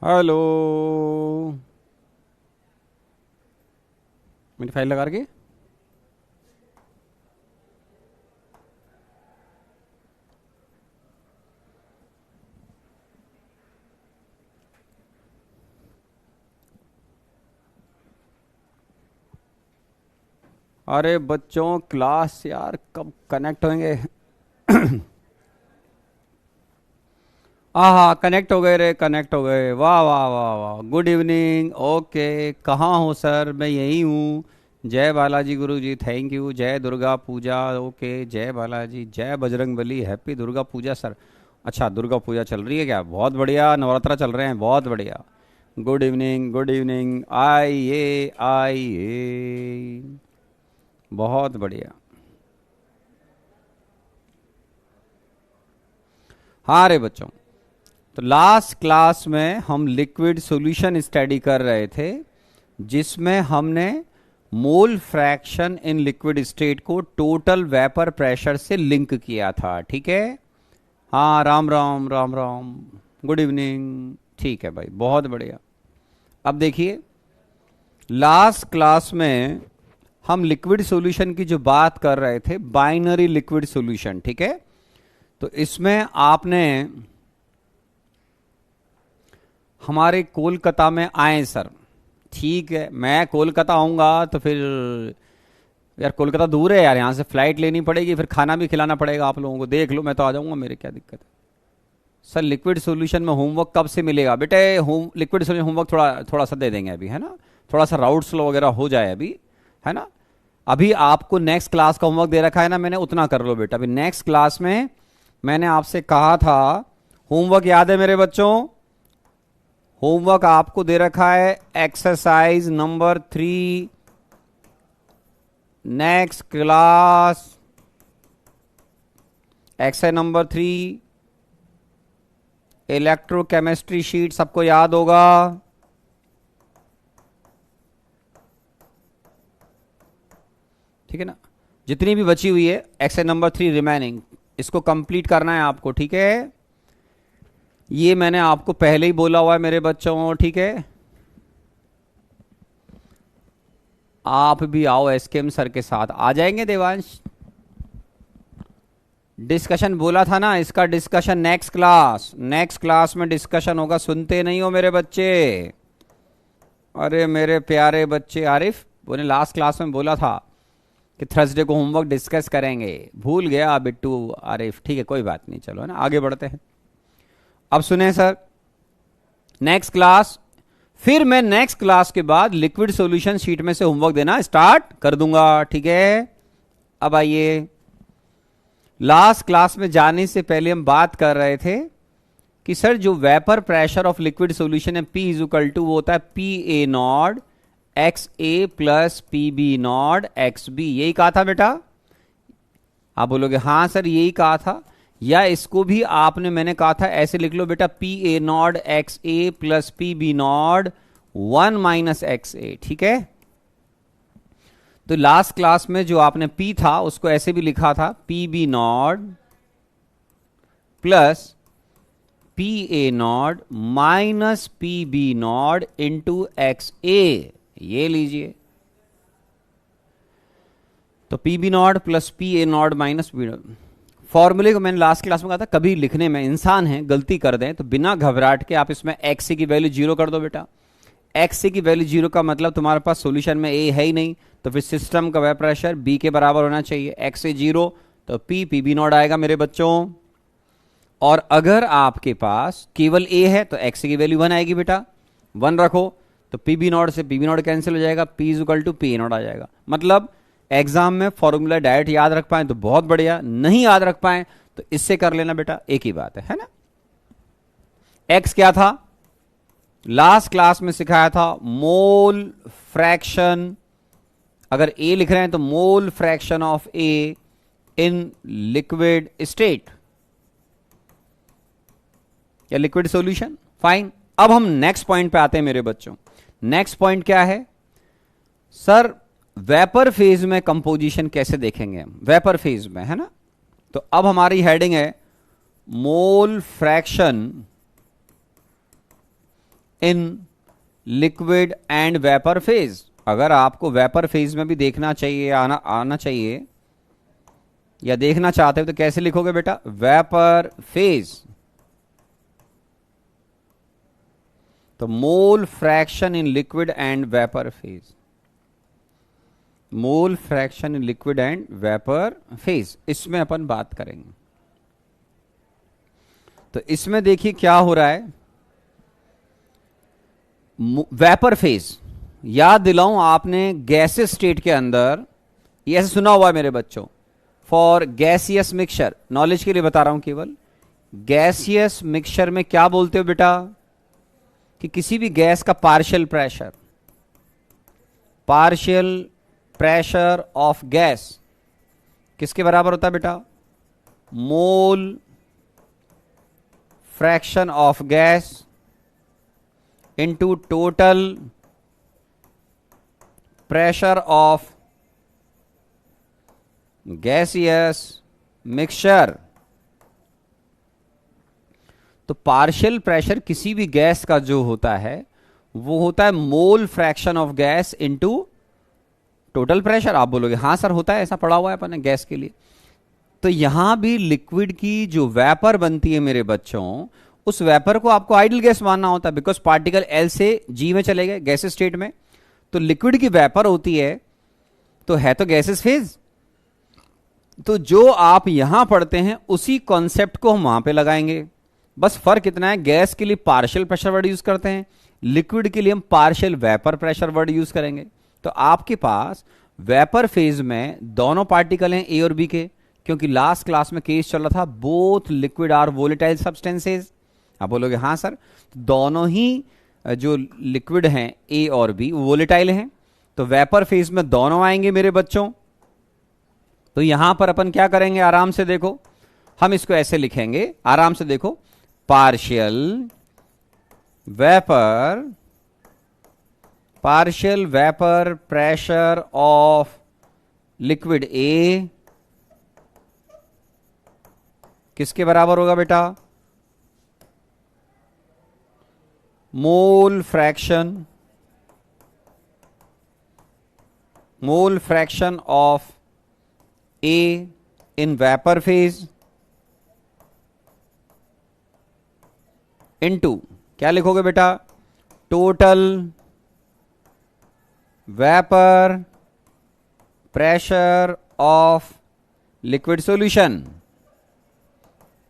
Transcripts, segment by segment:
Hello. मेरी file लगा के। अरे बच्चों, क्लास यार कब कनेक्ट होंगे? हाँ हाँ, कनेक्ट हो गए रे, कनेक्ट हो गए। वाह वाह वाह वाह, गुड इवनिंग। ओके, कहाँ हो सर? मैं यही हूँ। जय बालाजी गुरु जी, थैंक यू। जय दुर्गा पूजा। ओके, जय बालाजी, जय बजरंग बली, हैप्पी दुर्गा पूजा सर। अच्छा, दुर्गा पूजा चल रही है क्या? बहुत बढ़िया, नवरात्रा चल रहे हैं, बहुत बढ़िया। Good evening, good evening. आइए आइए। बहुत बढ़िया। हाँ रे बच्चों, तो लास्ट क्लास में हम लिक्विड सॉल्यूशन स्टडी कर रहे थे, जिसमें हमने mole fraction in liquid state को टोटल वेपर प्रेशर से लिंक किया था। ठीक है? हाँ, राम राम राम राम। Good evening. ठीक है भाई, बहुत बढ़िया। अब देखिए, लास्ट क्लास में हम लिक्विड सॉल्यूशन की जो बात कर रहे थे, बाइनरी लिक्विड सॉल्यूशन। ठीक है? तो इसमें आपने हमारे कोलकाता में आए सर। ठीक है, मैं कोलकाता आऊंगा तो फिर यार, कोलकाता दूर है यार, यहाँ से फ्लाइट लेनी पड़ेगी, फिर खाना भी खिलाना पड़ेगा आप लोगों को। देख लो, मैं तो आ जाऊंगा, मेरे क्या दिक्कत है। सर, लिक्विड सॉल्यूशन में होमवर्क कब से मिलेगा बेटे? होम लिक्विड सॉल्यूशन होमवर्क थोड़ा थोड़ा सा दे देंगे अभी, है ना? थोड़ा सा राउट स्लो वगैरह हो जाए अभी, है ना? अभी आपको नेक्स्ट क्लास का होमवर्क दे रखा है ना मैंने, उतना कर लो बेटा। अभी नेक्स्ट क्लास में मैंने आपसे कहा था, होमवर्क याद है मेरे बच्चों? होमवर्क आपको दे रखा है exercise number 3। Next class exercise number 3, electrochemistry sheet सबको याद होगा। ठीक है ना? जितनी भी बची हुई है एक्सरसाइज नंबर 3 रिमेनिंग, इसको कंप्लीट करना है आपको। ठीक है? ये मैंने आपको पहले ही बोला हुआ है मेरे बच्चों। ठीक है? आप भी आओ, एसकेएम सर के साथ आ जाएंगे देवांश। डिस्कशन बोला था ना, इसका डिस्कशन नेक्स्ट क्लास में डिस्कशन होगा। सुनते नहीं हो मेरे बच्चे? अरे मेरे प्यारे बच्चे, आरिफ बोले लास्ट क्लास में बोला था कि थर्सडे को होमवर्क डिस्कस करेंगे। भूल गया बिट्टू आरिफ। ठीक है, कोई बात नहीं, चलो है ना, आगे बढ़ते हैं। अब सुने सर, नेक्स्ट क्लास, फिर मैं नेक्स्ट क्लास के बाद लिक्विड सॉल्यूशन शीट में से होमवर्क देना स्टार्ट कर दूंगा। ठीक है? अब आइए, लास्ट क्लास में जाने से पहले हम बात कर रहे थे कि सर, जो vapour pressure of liquid solution है P इज इक्वल टू, वो होता है P A Nord X A plus P B Nord X B. यही कहा था बेटा? आप बोलोगे हाँ सर यही कहा था, या इसको भी आपने, मैंने कहा था ऐसे लिख लो बेटा, P A Nord X A plus P B Nord 1 minus X A. ठीक है? तो लास्ट क्लास में जो आपने P था उसको ऐसे भी लिखा था, P B nought plus P A nought minus P B nought into X A. ये लीजिए, तो P B nought plus P A nought minus B nought. फॉर्मूले को मैंने लास्ट क्लास में कहा था, कभी लिखने में इंसान है गलती कर दें तो बिना घबराहट के आप इसमें एक्स सी की वैल्यू जीरो कर दो बेटा। एक्स सी की वैल्यू जीरो का मतलब तुम्हारे पास सॉल्यूशन में ए है ही नहीं, तो फिर सिस्टम का वेपर प्रेशर बी के बराबर होना चाहिए। एक्स से जीरो तो पी पी बी नॉट आएगा मेरे बच्चों। और अगर आपके पास केवल ए है तो एक्स की वैल्यू 1 आएगी बेटा। 1 रखो तो पी बी नॉट से पी बी नॉट कैंसिल हो जाएगा, P is equal to P A nought आ जाएगा। मतलब एग्जाम में फॉर्मूला डायरेक्ट याद रख पाए तो बहुत बढ़िया, नहीं याद रख पाए तो इससे कर लेना बेटा, एक ही बात है ना? एक्स क्या था? लास्ट क्लास में सिखाया था मोल फ्रैक्शन। अगर ए लिख रहे हैं तो mole fraction of A in liquid state या लिक्विड सॉल्यूशन। फाइन, अब हम नेक्स्ट पॉइंट पे आते हैं मेरे बच्चों। नेक्स्ट पॉइंट क्या है सर? वेपर फेज में कंपोजिशन कैसे देखेंगे हम वेपर फेज में, है ना? तो अब हमारी हेडिंग है mole fraction in liquid and vapour phase. अगर आपको वेपर फेज में भी देखना चाहिए, आना चाहिए या देखना चाहते हो तो कैसे लिखोगे बेटा? Vapour phase. तो mole fraction in liquid and vapour phase, mole fraction in liquid and vapour phase, इसमें अपन बात करेंगे। तो इसमें देखिए क्या हो रहा है। वेपर फेज याद दिलाऊं, आपने गैसेस स्टेट के अंदर ये ऐसे सुना हुआ है मेरे बच्चों, फॉर गैसियस मिक्सचर, नॉलेज के लिए बता रहा हूं केवल। गैसियस मिक्सचर में क्या बोलते हो बेटा? कि किसी भी गैस का पार्शियल प्रेशर ऑफ गैस किसके बराबर होता है बेटा? मोल fraction of gas into total pressure of gaseous mixture. तो पार्शियल प्रेशर किसी भी गैस का जो होता है वो होता है mole fraction of gas into total pressure. आप बोलोगे हाँ सर होता है, ऐसा पढ़ा हुआ है अपन ने गैस के लिए। तो यहां भी लिक्विड की जो वेपर बनती है मेरे बच्चों, उस वेपर को आपको आइडल गैस मानना होता है, बिकॉज पार्टिकल एल से जी में चले गए गैसेस स्टेट में। तो लिक्विड की वेपर होती है तो है तो गैसेस फेज। तो जो आप यहां पढ़ते हैं उसी कॉन्सेप्ट को हम वहां पे लगाएंगे। बस फर्क इतना है, गैस के लिए पार्शियल प्रेशर वर्ड यूज करते हैं, लिक्विड के लिए हम partial vapour pressure word use करेंगे। तो आपके पास वेपर फेज में दोनों पार्टिकल हैं ए और बी के, क्योंकि लास्ट क्लास में केस चल रहा था both liquid are volatile substances. आप बोलोगे हाँ सर, दोनों ही जो लिक्विड हैं ए और बी वोलेटाइल हैं, तो वेपर फेज में दोनों आएंगे मेरे बच्चों। तो यहां पर अपन क्या करेंगे, आराम से देखो, हम इसको ऐसे लिखेंगे, आराम से देखो, partial vapour pressure of liquid A किसके बराबर होगा बेटा? मोल fraction of A in vapour phase into क्या लिखोगे बेटा? Total vapour pressure of liquid solution,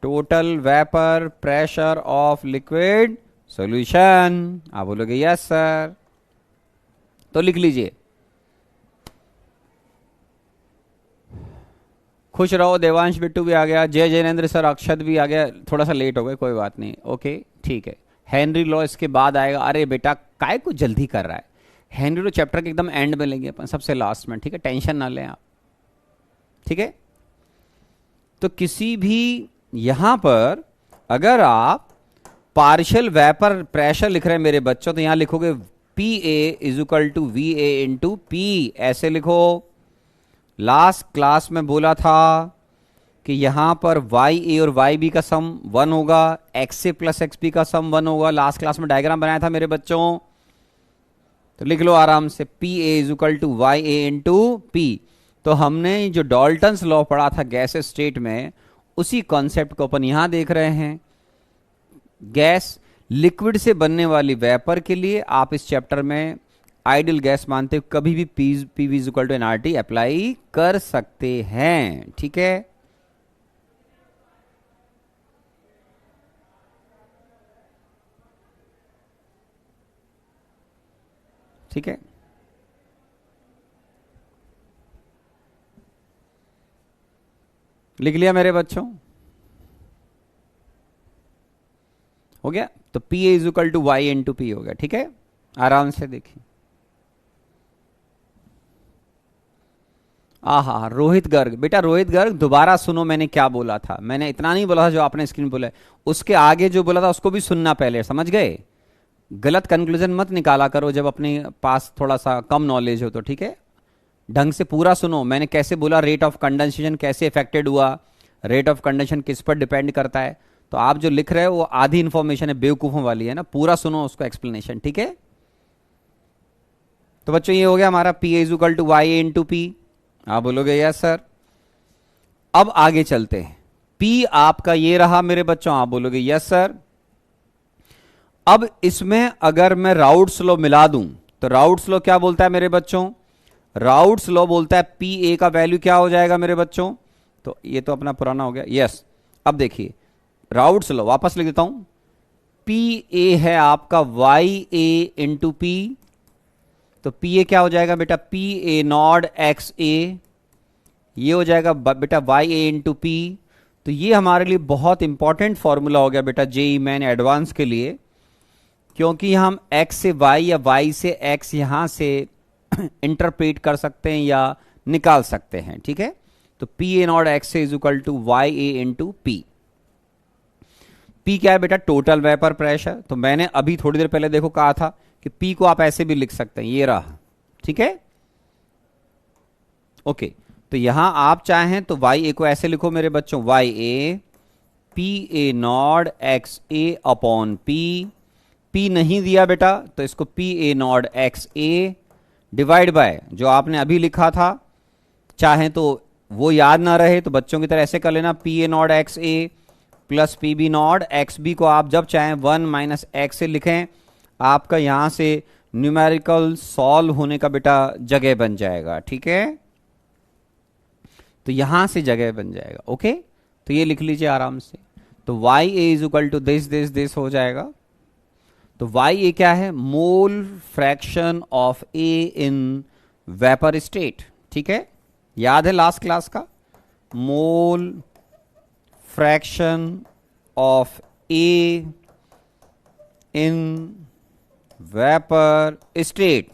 total vapour pressure of liquid solution. आप बोलोगे यस सर, तो लिख लीजिए। खुश रहो, देवांश बिट्टू भी आ गया, जय जैनेन्द्र सर, अक्षत भी आ गया, थोड़ा सा लेट हो गए, कोई बात नहीं, ओके ठीक है। हेनरी लॉ इसके बाद आएगा। अरे बेटा काय को जल्दी कर रहा है, हेनरी लॉ चैप्टर के एकदम एंड में लेंगे अपन, सबसे लास्ट में, ठीक है, टेंशन ना लें आप, ठीक है। तो किसी भी यहां पर अगर आप पार्शियल वेपर प्रेशर लिख रहे हैं मेरे बच्चों, तो यहां लिखोगे P A is equal to V A into P, ऐसे लिखो। लास्ट क्लास में बोला था कि यहां पर वाई ए और वाई बी का सम 1 होगा, x A plus X B का सम 1 होगा। लास्ट क्लास में डायग्राम बनाया था मेरे बच्चों, तो लिख लो आराम से, P A is equal to Y A into P. तो हमने जो डॉल्टन्स लॉ पढ़ा था गैस स्टेट में, उसी कॉन्सेप्ट को अपन यहां देख रहे हैं। गैस लिक्विड से बनने वाली वेपर के लिए आप इस चैप्टर में आइडियल गैस मानते हो, कभी भी P V equal to NRT apply कर सकते हैं, ठीक है। ठीक है, लिख लिया मेरे बच्चों, हो गया। तो P A is equal to Y into P हो गया, ठीक है। आराम से देखिए, आहा रोहित गर्ग, बेटा रोहित गर्ग दोबारा सुनो, मैंने क्या बोला था। मैंने इतना नहीं बोला था जो आपने स्क्रीन बोला है, उसके आगे जो बोला था उसको भी सुनना पहले, समझ गए। गलत कंक्लूजन मत निकाला करो जब अपने पास थोड़ा सा कम नॉलेज हो तो, ठीक है। ढंग से पूरा सुनो, मैंने कैसे बोला रेट ऑफ कंडेंसेशन कैसे इफेक्टेड हुआ, रेट ऑफ कंडेंसेशन किस पर डिपेंड करता है, तो आप जो लिख रहे हो वो आधी इंफॉर्मेशन है, बेवकूफों वाली है ना, पूरा सुनो उसको एक्सप्लेनेशन, ठीक है। तो बच्चों ये हो गया हमारा P is equal to Y A into P. आप बोलोगे यस सर। अब आगे चलते हैं। P आपका ये रहा मेरे बच्चों, आप बोलोगे यस सर। अब इसमें अगर मैं राउट्स लॉ मिला दूं तो राउट्स लॉ क्या बोलता है मेरे बच्चों? राउट्स लॉ बोलता है पी ए का वैल्यू क्या हो जाएगा मेरे बच्चों? तो ये तो अपना पुराना हो गया, यस। अब देखिए राउट्स लॉ वापस लिख देता हूं। पी ए है आपका वाई ए इंटू पी, तो पी ए क्या हो जाएगा बेटा? P A Nord X A, ये हो जाएगा बेटा वाई ए इंटू पी। तो ये हमारे लिए बहुत इंपॉर्टेंट फॉर्मूला हो गया बेटा जेई मेन एडवांस के लिए, क्योंकि हम x से y या y से x यहां से इंटरप्रेट कर सकते हैं या निकाल सकते हैं, ठीक है। तो P A not X is equal to Y A into P. P क्या है बेटा? Total vapour pressure. तो मैंने अभी थोड़ी देर पहले देखो कहा था कि पी को आप ऐसे भी लिख सकते हैं, ये रहा, ठीक है, ओके। तो यहां आप चाहें तो वाई ए को ऐसे लिखो मेरे बच्चों, Y A P A Nord X A upon P. P नहीं दिया बेटा तो इसको P A Nord X A divide by जो आपने अभी लिखा था। चाहे तो वो याद ना रहे तो बच्चों की तरह ऐसे कर लेना, P A Nord X A plus P B Nord X B को आप जब चाहें 1 माइनस एक्स से लिखें, आपका यहां से न्यूमेरिकल सॉल्व होने का बेटा जगह बन जाएगा, ठीक है। तो यहां से जगह बन जाएगा, ओके। तो ये लिख लीजिए आराम से। तो Y A is equal to this this this हो जाएगा। तो वाई ए क्या है? Mole fraction of A in vapour state, ठीक है, याद है लास्ट क्लास का। Mole fraction of A in vapour state.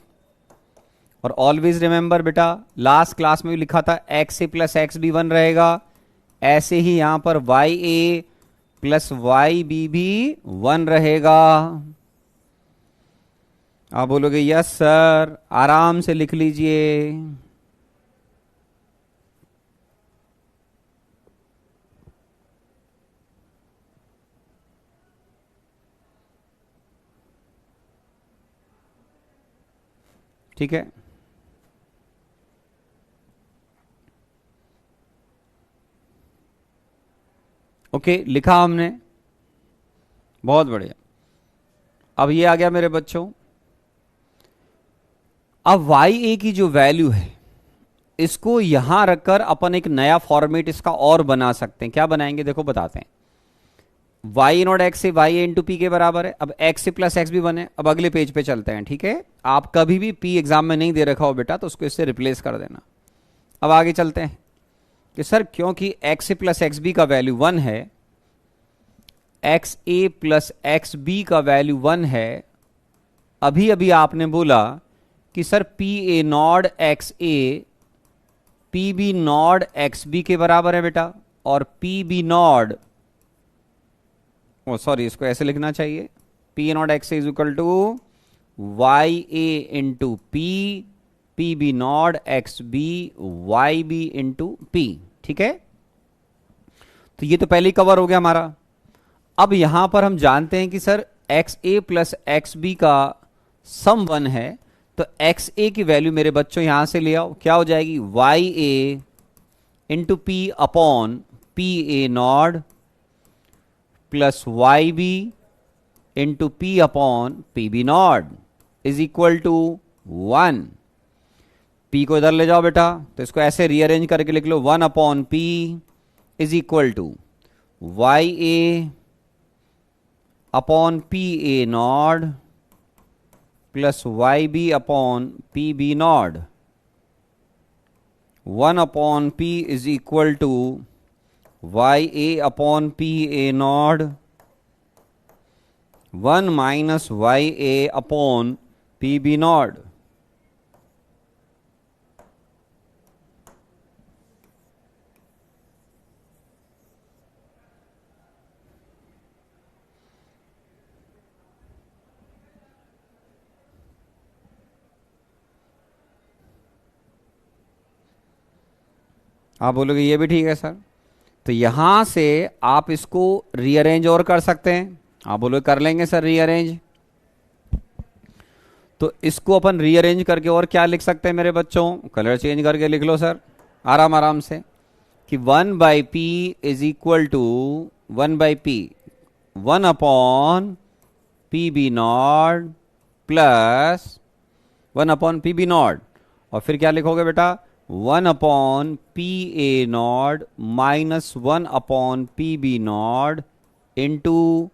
और ऑलवेज रिमेंबर बेटा लास्ट क्लास में भी लिखा था X A plus X B 1 रहेगा, ऐसे ही यहां पर Y A plus Y B भी 1 रहेगा। आप बोलोगे यस सर, आराम से लिख लीजिए। ठीक है, ओके, लिखा हमने, बहुत बढ़िया। अब ये आ गया मेरे बच्चों। अब वाई ए की जो वैल्यू है इसको यहां रखकर अपन एक नया फॉर्मेट इसका और बना सकते हैं। क्या बनाएंगे देखो बताते हैं। वाई नॉट एक्स से वाई ए इंटू पी के बराबर है। अब एक्स से प्लस एक्स भी बने। अब अगले पेज पे चलते हैं, ठीक है। आप कभी भी पी एग्जाम में नहीं दे रखा हो बेटा तो उसको इससे रिप्लेस कर देना। अब आगे चलते हैं कि सर क्योंकि एक्स से प्लस एक्स बी का वैल्यू 1 है, X A plus X B का वैल्यू 1 है। अभी अभी आपने बोला कि sir P A Nord X A P B Nord X B के बराबर है बेटा, और P B naught, oh sorry इसको ऐसे लिखना चाहिए, P A not X is equal to Y A into P, P B Nord X B Y B into P, ठीक है। तो ये तो पहले ही कवर हो गया हमारा। अब यहां पर हम जानते हैं कि sir x A plus X B का सम 1 है, तो एक्स ए की वैल्यू मेरे बच्चों यहां से ले आओ, क्या हो जाएगी? Y A into P upon P A naught plus Y B into P upon P B naught is equal to 1। P को इधर ले जाओ बेटा, तो इसको ऐसे रीअरेंज करके लिख लो, 1 upon P is equal to Y A upon P A naught plus Y B upon P B Nord. 1 upon P is equal to Y A upon P A naught 1 minus Y A upon P B naught. आप बोलोगे ये भी ठीक है sir. तो यहां से आप इसको रीअरेंज और कर सकते हैं। आप बोलो कर लेंगे सर रीअरेंज, तो इसको अपन रीअरेंज करके और क्या लिख सकते हैं मेरे बच्चों, कलर चेंज करके लिख लो सर आराम आराम से, कि 1/p is equal to 1/p 1/pb0 plus 1/pb0, और फिर क्या लिखोगे बेटा 1/pa0 minus 1/pb0 into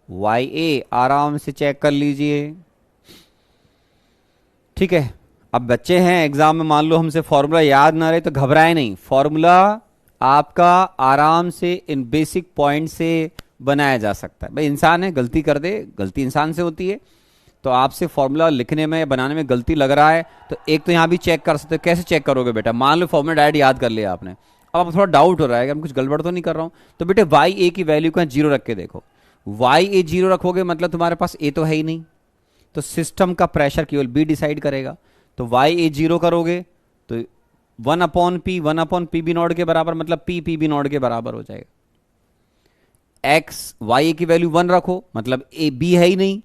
ya। आराम से चेक कर लीजिए, ठीक है। अब बच्चे हैं एग्जाम में, मान लो हमसे फॉर्मूला याद ना रहे तो घबराए नहीं, फॉर्मूला आपका आराम से इन बेसिक पॉइंट से बनाया जा सकता है। भाई इंसान है, गलती कर दे, गलती इंसान से होती है, तो आपसे फॉर्मूला लिखने में बनाने में गलती लग रहा है तो एक तो यहां भी चेक कर सकते हो। कैसे चेक करोगे बेटा, मान लो फॉर्मूला डायरेक्ट याद कर लिया आपने, अब आप थोड़ा डाउट हो रहा है कि हम कुछ गड़बड़ तो नहीं कर रहा हूं, तो बेटे वाई ए की वैल्यू को 0 रख के देखो। वाई ए 0 रखोगे मतलब तुम्हारे पास ए तो है ही नहीं, तो सिस्टम का प्रेशर केवल बी डिसाइड करेगा। तो वाई ए 0 करोगे तो 1/p नॉट के बराबर, मतलब पी नॉट के बराबर हो जाएगा। एक्स वाई ए की वैल्यू 1 रखो मतलब ए बी है ही नहीं,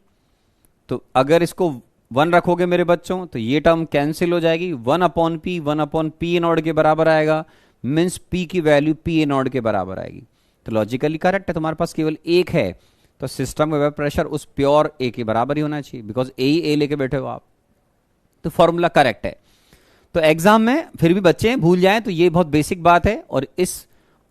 तो अगर इसको 1 रखोगे मेरे बच्चों तो ये टर्म कैंसिल हो जाएगी, 1/p नॉट के बराबर आएगा, मीन्स पी की वैल्यू पी ए नॉट के बराबर आएगी। तो लॉजिकली करेक्ट है, तुम्हारे पास केवल एक है तो सिस्टम का वेपर प्रेशर उस प्योर ए के बराबर ही होना चाहिए, बिकॉज ए लेके बैठे हो आप, तो फॉर्मूला करेक्ट है। तो एग्जाम में फिर भी बच्चे भूल जाएं तो ये बहुत बेसिक बात है, और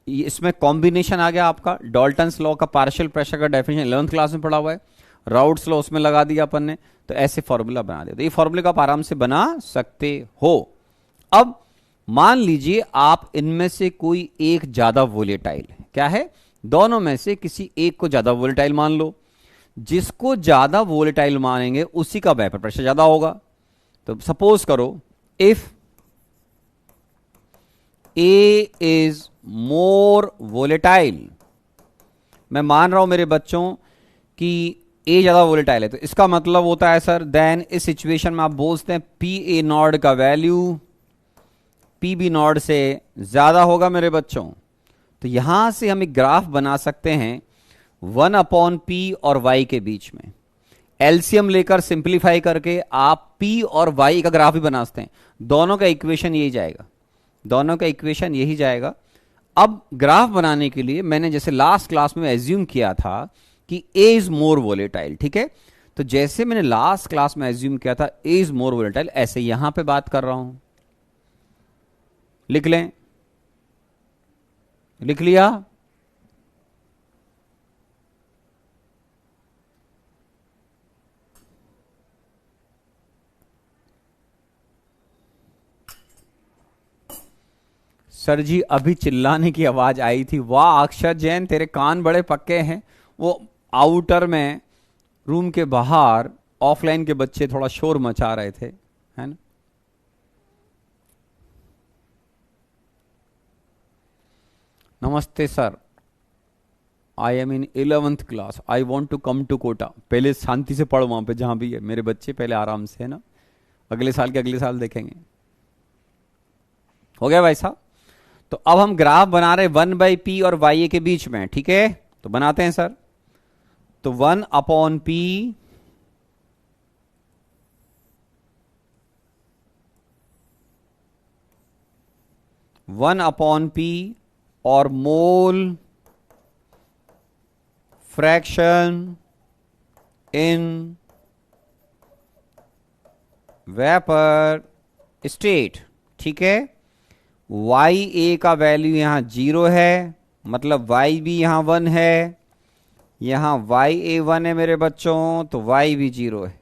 इसमें कॉम्बिनेशन आ गया आपका डॉल्टन्स लॉ का, पार्शियल प्रेशर का डेफिनेशन 11th क्लास में पढ़ा हुआ है, राउट्स लॉ उसमें लगा दिया अपन ने, तो ऐसे फॉर्मूला बना दिया। तो ये फॉर्मूले का आप आराम से बना सकते हो। अब मान लीजिए आप इनमें से कोई एक ज्यादा वोलेटाइल है, क्या है, दोनों में से किसी एक को ज्यादा वोलेटाइल मान लो, जिसको ज्यादा वोलेटाइल मानेंगे उसी का वेपर प्रेशर ज्यादा होगा। तो सपोज करो if A is more volatile, मैं मान रहा हूं मेरे बच्चों कि ए ज्यादा वोलेटाइल है, तो इसका मतलब होता है सर देन इस सिचुएशन में आप बोलते हैं पी ए नॉट का वैल्यू पी बी नॉट से ज्यादा होगा मेरे बच्चों। तो यहां से हम एक ग्राफ बना सकते हैं 1/p और y के बीच में, एलसीएम लेकर सिंप्लीफाई करके आप p और y का ग्राफ भी बना सकते हैं। दोनों का इक्वेशन यही जाएगा, दोनों का इक्वेशन यही जाएगा। अब ग्राफ बनाने के लिए मैंने जैसे लास्ट क्लास में एज्यूम किया था कि a इज मोर वोलेटाइल, ठीक है, तो जैसे मैंने लास्ट क्लास में एज्यूम किया था a इज मोर वोलेटाइल, ऐसे यहां पे बात कर रहा हूं, लिख लें, लिख लिया। सर जी अभी चिल्लाने की आवाज आई थी, वाह अक्षर जैन तेरे कान बड़े पक्के हैं। वो आउटर में रूम के बाहर ऑफलाइन के बच्चे थोड़ा शोर मचा रहे थे, है ना। नमस्ते sir, I am in 11th class, I want to come to Kota. पहले शांति से पढ़ो वहां पे जहां भी है मेरे बच्चे, पहले आराम से, है ना, अगले साल के अगले साल देखेंगे। हो गया भाई साहब। तो अब हम ग्राफ बना रहे 1/p और y के बीच में, ठीक है, तो बनाते हैं सर। तो 1/p 1/p और मोल फ्रैक्शन इन वेपर स्टेट, ठीक है। वाई ए का वैल्यू यहां 0 है, मतलब वाई भी यहां 1 है, यहां वाई ए 1 है मेरे बच्चों, तो वाई भी 0 है,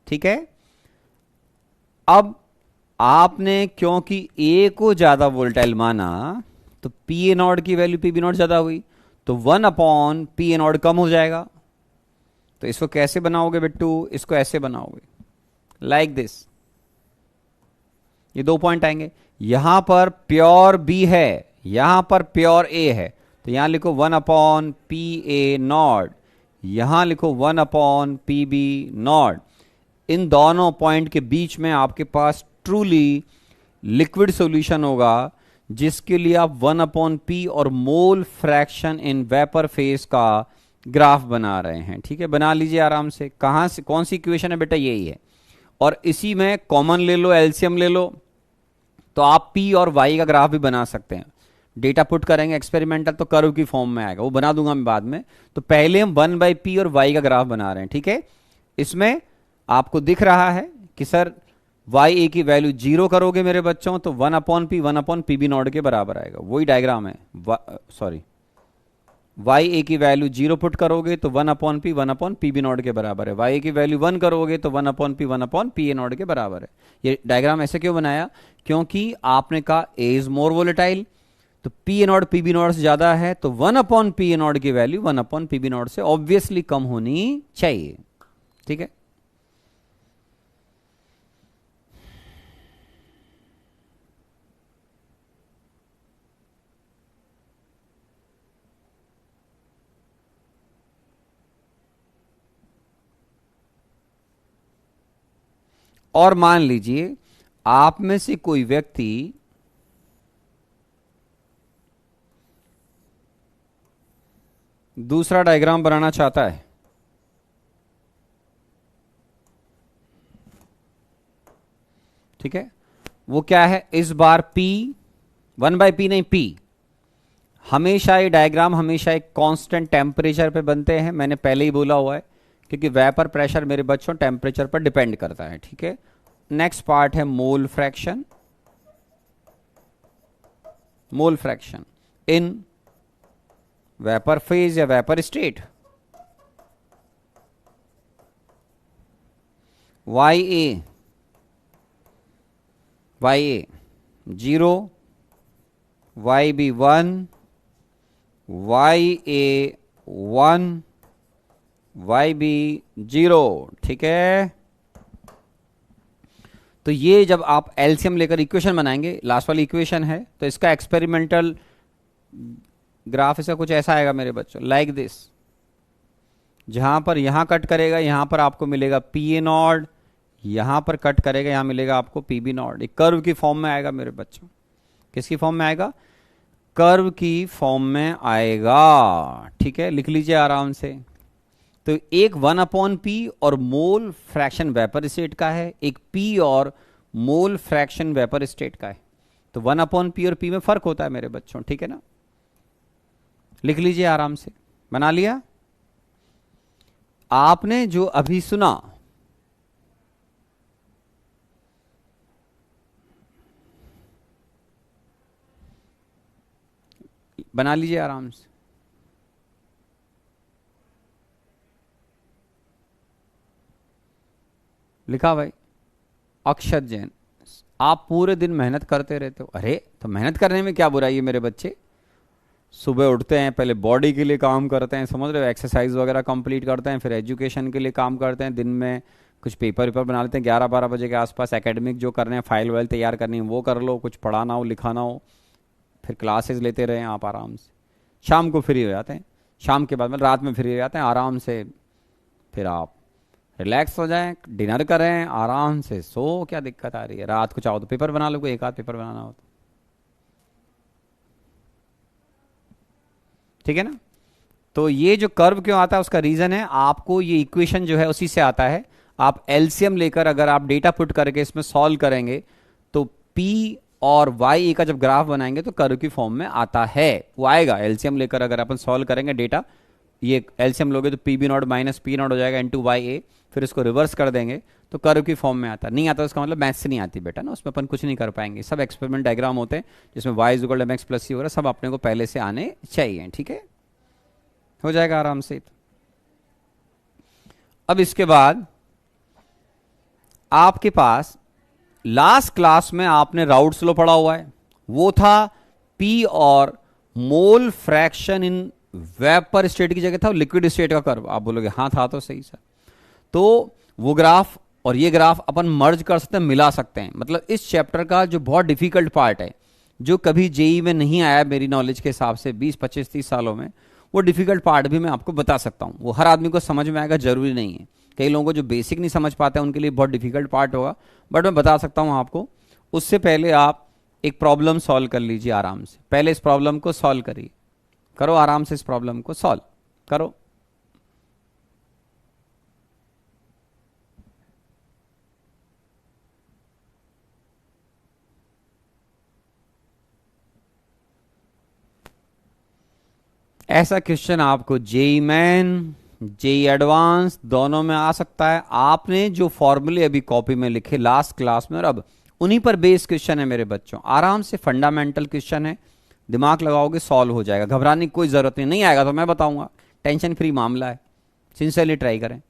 ठीक है। अब आपने क्योंकि ए को ज्यादा वोल्टाइल माना तो पी ए नॉट की वैल्यू पी बी नॉट ज्यादा हुई, तो 1/पी ए नॉट कम हो जाएगा। तो इसको कैसे बनाओगे बिट्टू, इसको ऐसे बनाओगे लाइक दिस, ये 2 पॉइंट आएंगे, यहां पर प्योर बी है, यहां पर प्योर ए है, तो यहां लिखो 1/पी ए नॉट, यहां लिखो 1/पी बी नॉट। इन दोनों पॉइंट के बीच में आपके पास ट्रूली लिक्विड सॉल्यूशन होगा जिसके लिए आप 1/p और मोल फ्रैक्शन इन वेपर फेज का ग्राफ बना रहे हैं। ठीक है, बना लीजिए आराम से। कहां से, कौन सी इक्वेशन है बेटा, यही है। और इसी में कॉमन ले लो, एलसीएम ले लो, तो आप p और y का ग्राफ भी बना सकते हैं। डेटा पुट करेंगे एक्सपेरिमेंटल तो कर्व की फॉर्म में आएगा, वो बना दूंगा मैं बाद में। तो पहले हम 1/p और y का ग्राफ बना रहे हैं। ठीक है, इसमें आपको दिख रहा है कि सर y a की वैल्यू 0 करोगे मेरे बच्चों तो 1/p नॉट के बराबर आएगा। वही डायग्राम है, सॉरी, y a की वैल्यू 0 पुट करोगे तो 1/p नॉट के बराबर है। y a की वैल्यू 1 करोगे तो 1/p नॉट के बराबर है। ये डायग्राम ऐसे क्यों बनाया, क्योंकि आपने कहा a इज मोर वोलेटाइल, तो p नॉट pb नॉट से ज्यादा है, तो 1/p नॉट की वैल्यू 1/pb नॉट से ऑब्वियसली कम होनी चाहिए। ठीक है, और मान लीजिए आप में से कोई व्यक्ति दूसरा डायग्राम बनाना चाहता है। ठीक है, वो क्या है, इस बार p 1/p नहीं, p हमेशा, ये डायग्राम हमेशा एक कांस्टेंट टेम्परेचर पे बनते हैं। मैंने पहले ही बोला हुआ है, क्योंकि वेपर प्रेशर मेरे बच्चों टेम्परेचर पर डिपेंड करता है। ठीक है, नेक्स्ट पार्ट है mole fraction. Mole fraction in vapour phase या vapour state. YA 0, YB 1, YA 1, YB 0। ठीक है, तो ये जब आप एलसीएम लेकर इक्वेशन बनाएंगे, लास्ट वाली इक्वेशन है, तो इसका एक्सपेरिमेंटल ग्राफ इसका कुछ ऐसा आएगा मेरे बच्चों, लाइक दिस। जहां पर यहां कट करेगा यहां पर आपको मिलेगा PA नॉट, यहां पर कट करेगा यहां मिलेगा आपको PB नॉट। एक कर्व की फॉर्म में आएगा मेरे बच्चों। किसकी फॉर्म में आएगा, कर्व की फॉर्म में आएगा। ठीक है, लिख लीजिए आराम से। तो एक 1/p और मोल फ्रैक्शन वेपर स्टेट का है, एक p और मोल फ्रैक्शन वेपर स्टेट का है। तो 1/p और p में फर्क होता है मेरे बच्चों। ठीक है ना, लिख लीजिए आराम से। बना लिया आपने जो अभी सुना, बना लीजिए आराम से। लिखा भाई अक्षत जैन, आप पूरे दिन मेहनत करते रहते हो। अरे तो मेहनत करने में क्या बुराई है मेरे बच्चे। सुबह उठते हैं, पहले बॉडी के लिए काम करते हैं, समझ रहे हो, एक्सरसाइज वगैरह कंप्लीट करते हैं, फिर एजुकेशन के लिए काम करते हैं, दिन में कुछ पेपर वेपर बना लेते हैं, 11-12 बजे के आसपास एकेडमिक जो करने हैं, फाइल वाइल तैयार करनी है वो कर लो, कुछ पढ़ाना हो लिखाना हो, फिर क्लासेस लेते रहें आप आराम से। शाम को फ्री हो जाते हैं, शाम के बाद में रात में फ्री हो जाते हैं आराम से, फिर आप रिलैक्स हो जाएं, डिनर करें आराम से, सो क्या दिक्कत आ रही है। रात को चाहो तो पेपर बना लो, कोई एक आध पेपर बनाना हो तो। ठीक है ना, तो ये जो कर्व क्यों आता है उसका रीजन है, आपको ये इक्वेशन जो है उसी से आता है। आप एलसीएम लेकर अगर आप डेटा पुट करके इसमें सॉल्व करेंगे तो p और y का जब ग्राफ बनाएंगे तो कर्व की फॉर्म में आता है, वो आएगा। एलसीएम लेकर अगर अपन सॉल्व करेंगे डेटा, ये एलसीएम लोगे तो PB not minus P not हो जाएगा इनटू YA, फिर इसको रिवर्स कर देंगे तो कर्व की फॉर्म में आता। नहीं आता उसका मतलब मैथ्स से नहीं आती बेटा ना, उसमें अपन कुछ नहीं कर पाएंगे। सब एक्सपेरिमेंट डायग्राम होते हैं जिसमें y equal mx plus c वगैरह सब अपने को पहले से आने चाहिए। ठीक है, हो जाएगा आराम से। अब इसके बाद आपके पास लास्ट क्लास में आपने राउट्स लॉ पढ़ा हुआ है, वो था p और मोल फ्रैक्शन इन वेपर स्टेट की जगह था लिक्विड स्टेट का कर्व। आप बोलोगे हाँ था, तो सही सर। तो वो ग्राफ और ये ग्राफ अपन मर्ज कर सकते हैं, मिला सकते हैं। मतलब इस चैप्टर का जो बहुत डिफिकल्ट पार्ट है, जो कभी जेई में नहीं आया मेरी नॉलेज के हिसाब से 20-25-30 सालों में, वो डिफिकल्ट पार्ट भी मैं आपको बता सकता हूं। वो हर आदमी को समझ में आएगा जरूरी नहीं है, कई लोगों को जो बेसिक नहीं समझ पाते हैं उनके लिए बहुत डिफिकल्ट पार्ट होगा, बट मैं बता सकता हूं आपको। उससे पहले आप एक प्रॉब्लम सॉल्व कर लीजिए आराम से। पहले इस प्रॉब्लम को सॉल्व करिए, करो आराम से, इस प्रॉब्लम को सॉल्व करो। ऐसा क्वेश्चन आपको जेई मेन, जेई एडवांस दोनों में आ सकता है। आपने जो फॉर्मूले अभी कॉपी में लिखे लास्ट क्लास में, और अब उन्हीं पर बेस क्वेश्चन है मेरे बच्चों। आराम से फंडामेंटल क्वेश्चन है, दिमाग लगाओगे सॉल्व हो जाएगा। घबराने की कोई जरूरत नहीं, नहीं आएगा तो मैं बताऊंगा, टेंशन फ्री मामला है। सिंसियरली ट्राई करें।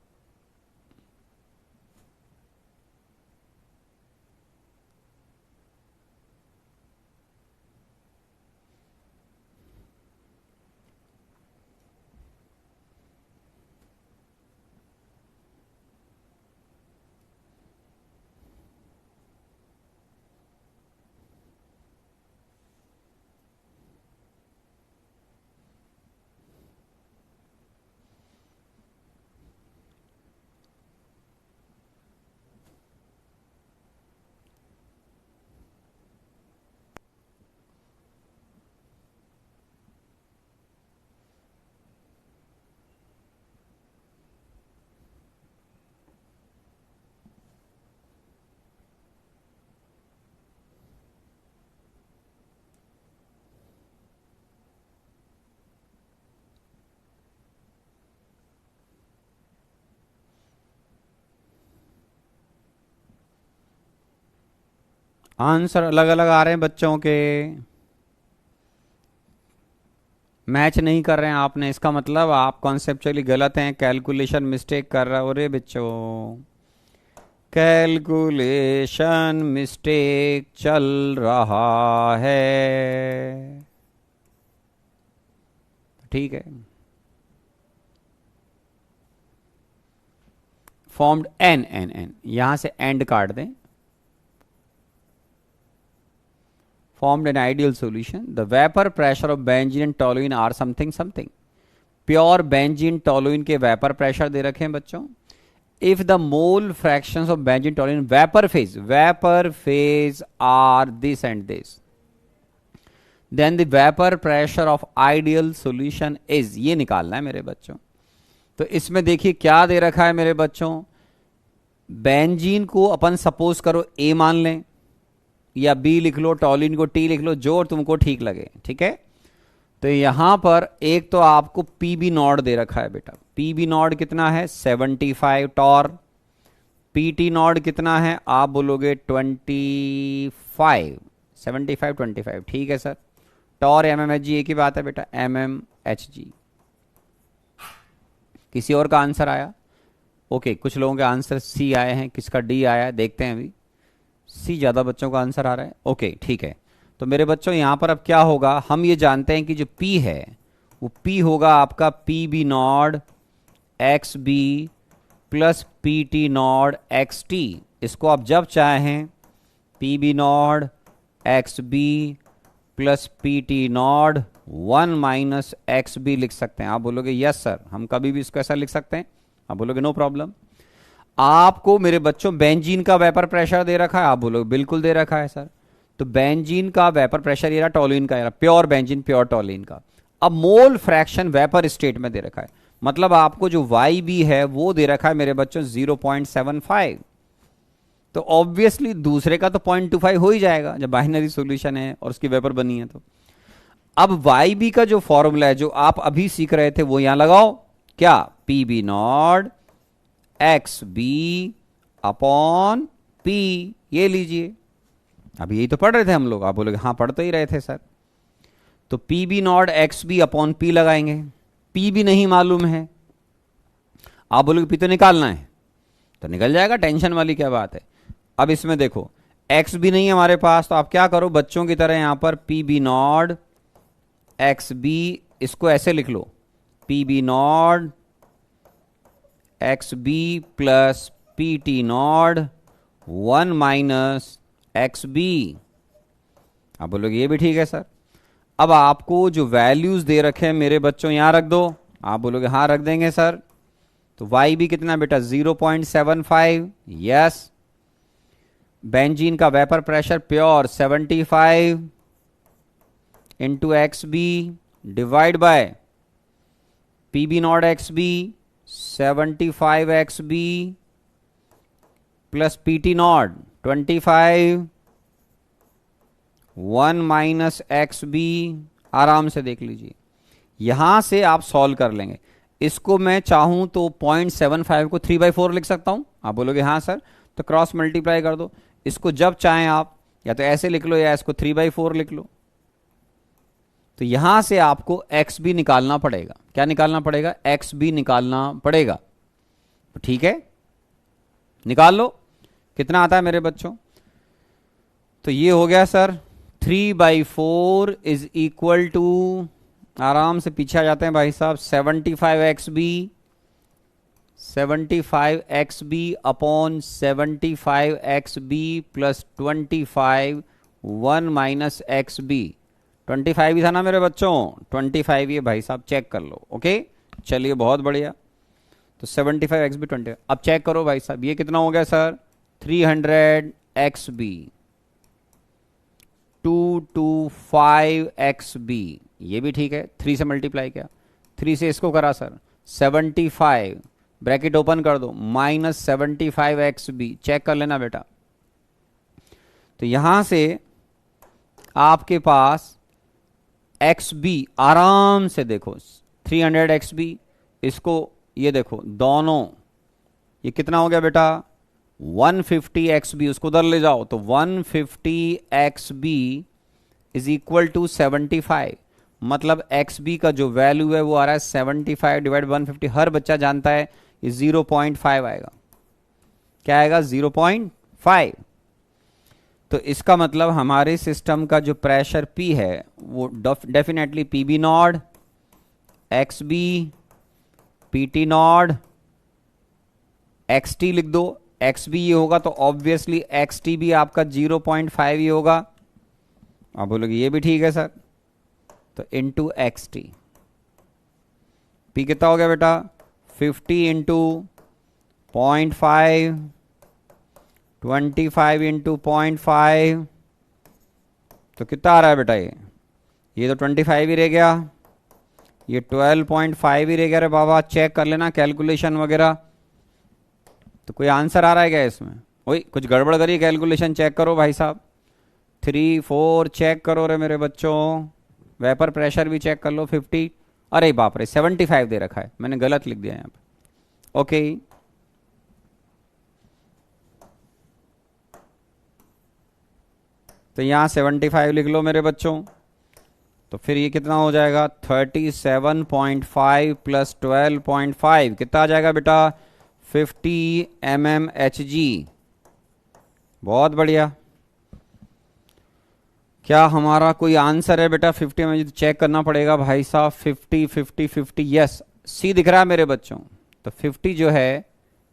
आंसर अलग अलग आ रहे हैं बच्चों के, मैच नहीं कर रहे हैं आपने, इसका मतलब आप कॉन्सेप्चुअली गलत हैं, कैलकुलेशन मिस्टेक कर रहे हो रे बच्चों, कैलकुलेशन मिस्टेक चल रहा है। ठीक है, फॉर्म्ड एन एन एन, यहां से एंड काट दें। Formed an ideal solution. The vapor pressure of benzene and toluene are something something. Pure benzene toluene के वेपर प्रेशर दे रखे हैं बच्चों। If the mole fractions of benzene toluene vapour phase are this and this, then the vapour pressure of ideal solution is, ये निकालना है मेरे बच्चों। तो इसमें देखिए क्या दे रखा है मेरे बच्चों, बेंजीन को अपन सपोज करो ए मान लें, या बी लिख लो, टॉलिन को टी लिख लो, जो तुमको ठीक लगे। ठीक है, तो यहां पर एक तो आपको पीबी नॉट दे रखा है बेटा। पीबी नॉट कितना है 75 टॉर। पीटी नॉट कितना है आप बोलोगे 25, 75 25। ठीक है sir, torr M M H G एक ही बात है बेटा, एम एम एच जी। किसी और का आंसर आया? ओके, कुछ लोगों के आंसर सी आए हैं, किसका डी आया है देखते हैं अभी। सी ज्यादा बच्चों का आंसर आ रहा है। ओके ठीक है, तो मेरे बच्चों यहां पर अब क्या होगा, हम ये जानते हैं कि जो P है वो P होगा आपका P B Nord X B plus P T naught X T. इसको आप जब चाहें P B Nord X B plus P T naught 1 minus X B लिख सकते हैं। आप बोलोगे यस सर, हम कभी भी इसको ऐसा लिख सकते हैं। आप बोलोगे नो प्रॉब्लम। आपको मेरे बच्चों बेंजीन का वेपर प्रेशर दे रखा है, आप बोलोगे बिल्कुल दे रखा है सर। तो बेंजीन का वेपर प्रेशर ये रहा, टोलुइन का ये रहा, प्योर बेंजीन प्योर टोलुइन का। अब मोल फ्रैक्शन वेपर स्टेट में दे रखा है, मतलब आपको जो वाई बी है वो दे रखा है मेरे बच्चों 0.75। तो ऑब्वियसली दूसरे का तो 0.25 हो ही जाएगा जब बाइनरी सॉल्यूशन है और उसकी वेपर बनी है। तो अब वाई बी का जो फॉर्मूला है जो आप अभी सीख रहे थे वो यहां लगाओ, क्या, P B not X B upon P, ये लीजिए। अब यही तो पढ़ रहे थे हम लोग, आप बोलोगे हाँ पढ़ तो ही रहे थे सर। तो P B not X B upon P लगाएंगे, पी भी नहीं मालूम है, आप बोलोगे पी तो निकालना है, तो निकल जाएगा, टेंशन वाली क्या बात है। अब इसमें देखो एक्स भी नहीं है हमारे पास, तो आप क्या करो बच्चों की तरह यहां पर P B not X B, इसको ऐसे लिख लो, P B not X B plus P T nought 1 minus X B. आप बोलोगे ये भी ठीक है सर। अब आपको जो वैल्यूज दे रखे हैं मेरे बच्चों यहां रख दो, आप बोलोगे हाँ रख देंगे सर। तो वाई भी कितना बेटा 0.75, यस। बेंजीन का vapour pressure pure 75 into X B divide by P B not X B 75 X B plus P T naught 25 1 minus X B. आराम से देख लीजिए, यहां से आप सॉल्व कर लेंगे। इसको मैं चाहूं तो 0.75 को 3/4 लिख सकता हूं। आप बोलोगे हाँ सर, तो क्रॉस मल्टीप्लाई कर दो। इसको जब चाहें आप या तो ऐसे लिख लो या इसको 3/4 लिख लो। तो यहां से आपको एक्स बी निकालना पड़ेगा। क्या निकालना पड़ेगा? एक्स बी निकालना पड़ेगा। तो ठीक है, निकाल लो। कितना आता है मेरे बच्चों? तो ये हो गया सर 3/4 इज इक्वल टू, आराम से पीछे आ जाते हैं भाई साहब, 75 X B 75 X B upon 75 X B plus 25 1 minus X B. 25 ही था ना मेरे बच्चों? 25 ये भाई साहब चेक कर लो। ओके चलिए बहुत बढ़िया। तो 75 एक्स बी 25। अब चेक करो भाई साहब, ये कितना हो गया sir? 300 X B 225 X B. ये भी ठीक है, 3 से मल्टीप्लाई किया, 3 से इसको करा सर 75 ब्रैकेट ओपन कर दो माइनस 75 एक्स बी। चेक कर लेना बेटा। तो यहां से आपके पास एक्स बी आराम से देखो 300 एक्स बी, इसको ये देखो दोनों, ये कितना हो गया बेटा? 150 एक्स बी। उसको उधर ले जाओ तो 150 X B is equal to 75। मतलब एक्स बी का जो वैल्यू है वो आ रहा है 75 डिवाइड 150। हर बच्चा जानता है ये 0.5 आएगा। क्या आएगा? 0.5। तो इसका मतलब हमारे सिस्टम का जो प्रेशर पी है वो definitely P B not X B P T naught X T लिख दो। एक्स बी ये होगा तो ऑब्वियसली एक्स टी भी आपका 0.5 ही होगा। आप बोलोगे ये भी ठीक है सर, तो इंटू एक्स टी। पी कितना हो गया बेटा? 50 इंटू 0.5 25 इंटू 0.5, तो कितना आ रहा है बेटा? ये तो 25 ही रह गया, ये 12.5 ही रह गया। रे बाबा चेक कर लेना कैलकुलेशन वगैरह। तो कोई आंसर आ रहा है क्या इसमें? वही कुछ गड़बड़ करिए, कैलकुलेशन चेक करो भाई साहब। 3 4 चेक करो रे मेरे बच्चों। वेपर प्रेशर भी चेक कर लो 50। अरे बाप रे 75 दे रखा है, मैंने गलत लिख दिया यहाँ पे। ओके तो यहाँ 75 लिख लो मेरे बच्चों। तो फिर ये कितना हो जाएगा? 37.5 प्लस 12.5 कितना आ जाएगा बेटा? 50 mmHg। बहुत बढ़िया। क्या हमारा कोई आंसर है बेटा? 50 mmHg चेक करना पड़ेगा भाई साहब। 50 50 50 यस, सी दिख रहा है मेरे बच्चों। तो 50 जो है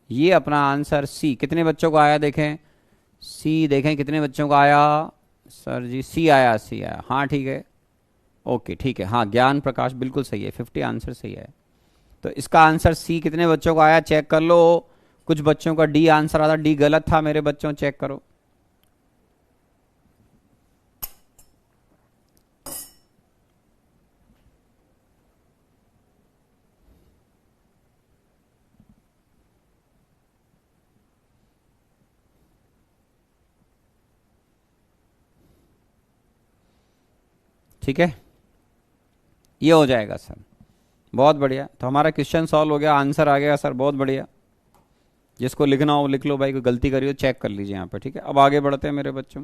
ये अपना आंसर सी। कितने बच्चों को आया देखें? सी देखें कितने बच्चों को आया? सर जी सी आया, सी आया। हाँ ठीक है, ओके ठीक है। हाँ ज्ञान प्रकाश बिल्कुल सही है, 50 आंसर सही है। तो इसका आंसर सी कितने बच्चों को आया चेक कर लो। कुछ बच्चों का डी आंसर आता, डी गलत था मेरे बच्चों, चेक करो। ठीक है, ये हो जाएगा सर। बहुत बढ़िया। तो हमारा क्वेश्चन सॉल्व हो गया, आंसर आ गया सर, बहुत बढ़िया। जिसको लिखना हो लिख लो भाई, कोई गलती करी हो चेक कर लीजिए यहाँ पे। ठीक है, अब आगे बढ़ते हैं मेरे बच्चों।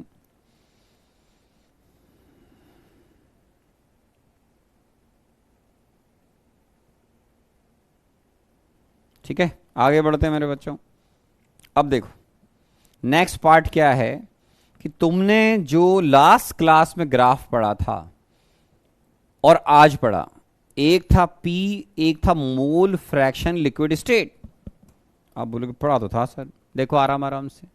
ठीक है, आगे बढ़ते हैं मेरे बच्चों। अब देखो नेक्स्ट पार्ट क्या है कि तुमने जो लास्ट क्लास में ग्राफ पढ़ा था और आज पढ़ा, एक था पी, एक था मोल फ्रैक्शन लिक्विड स्टेट। आप बोलोगे पढ़ा तो था सर। देखो आराम आराम से,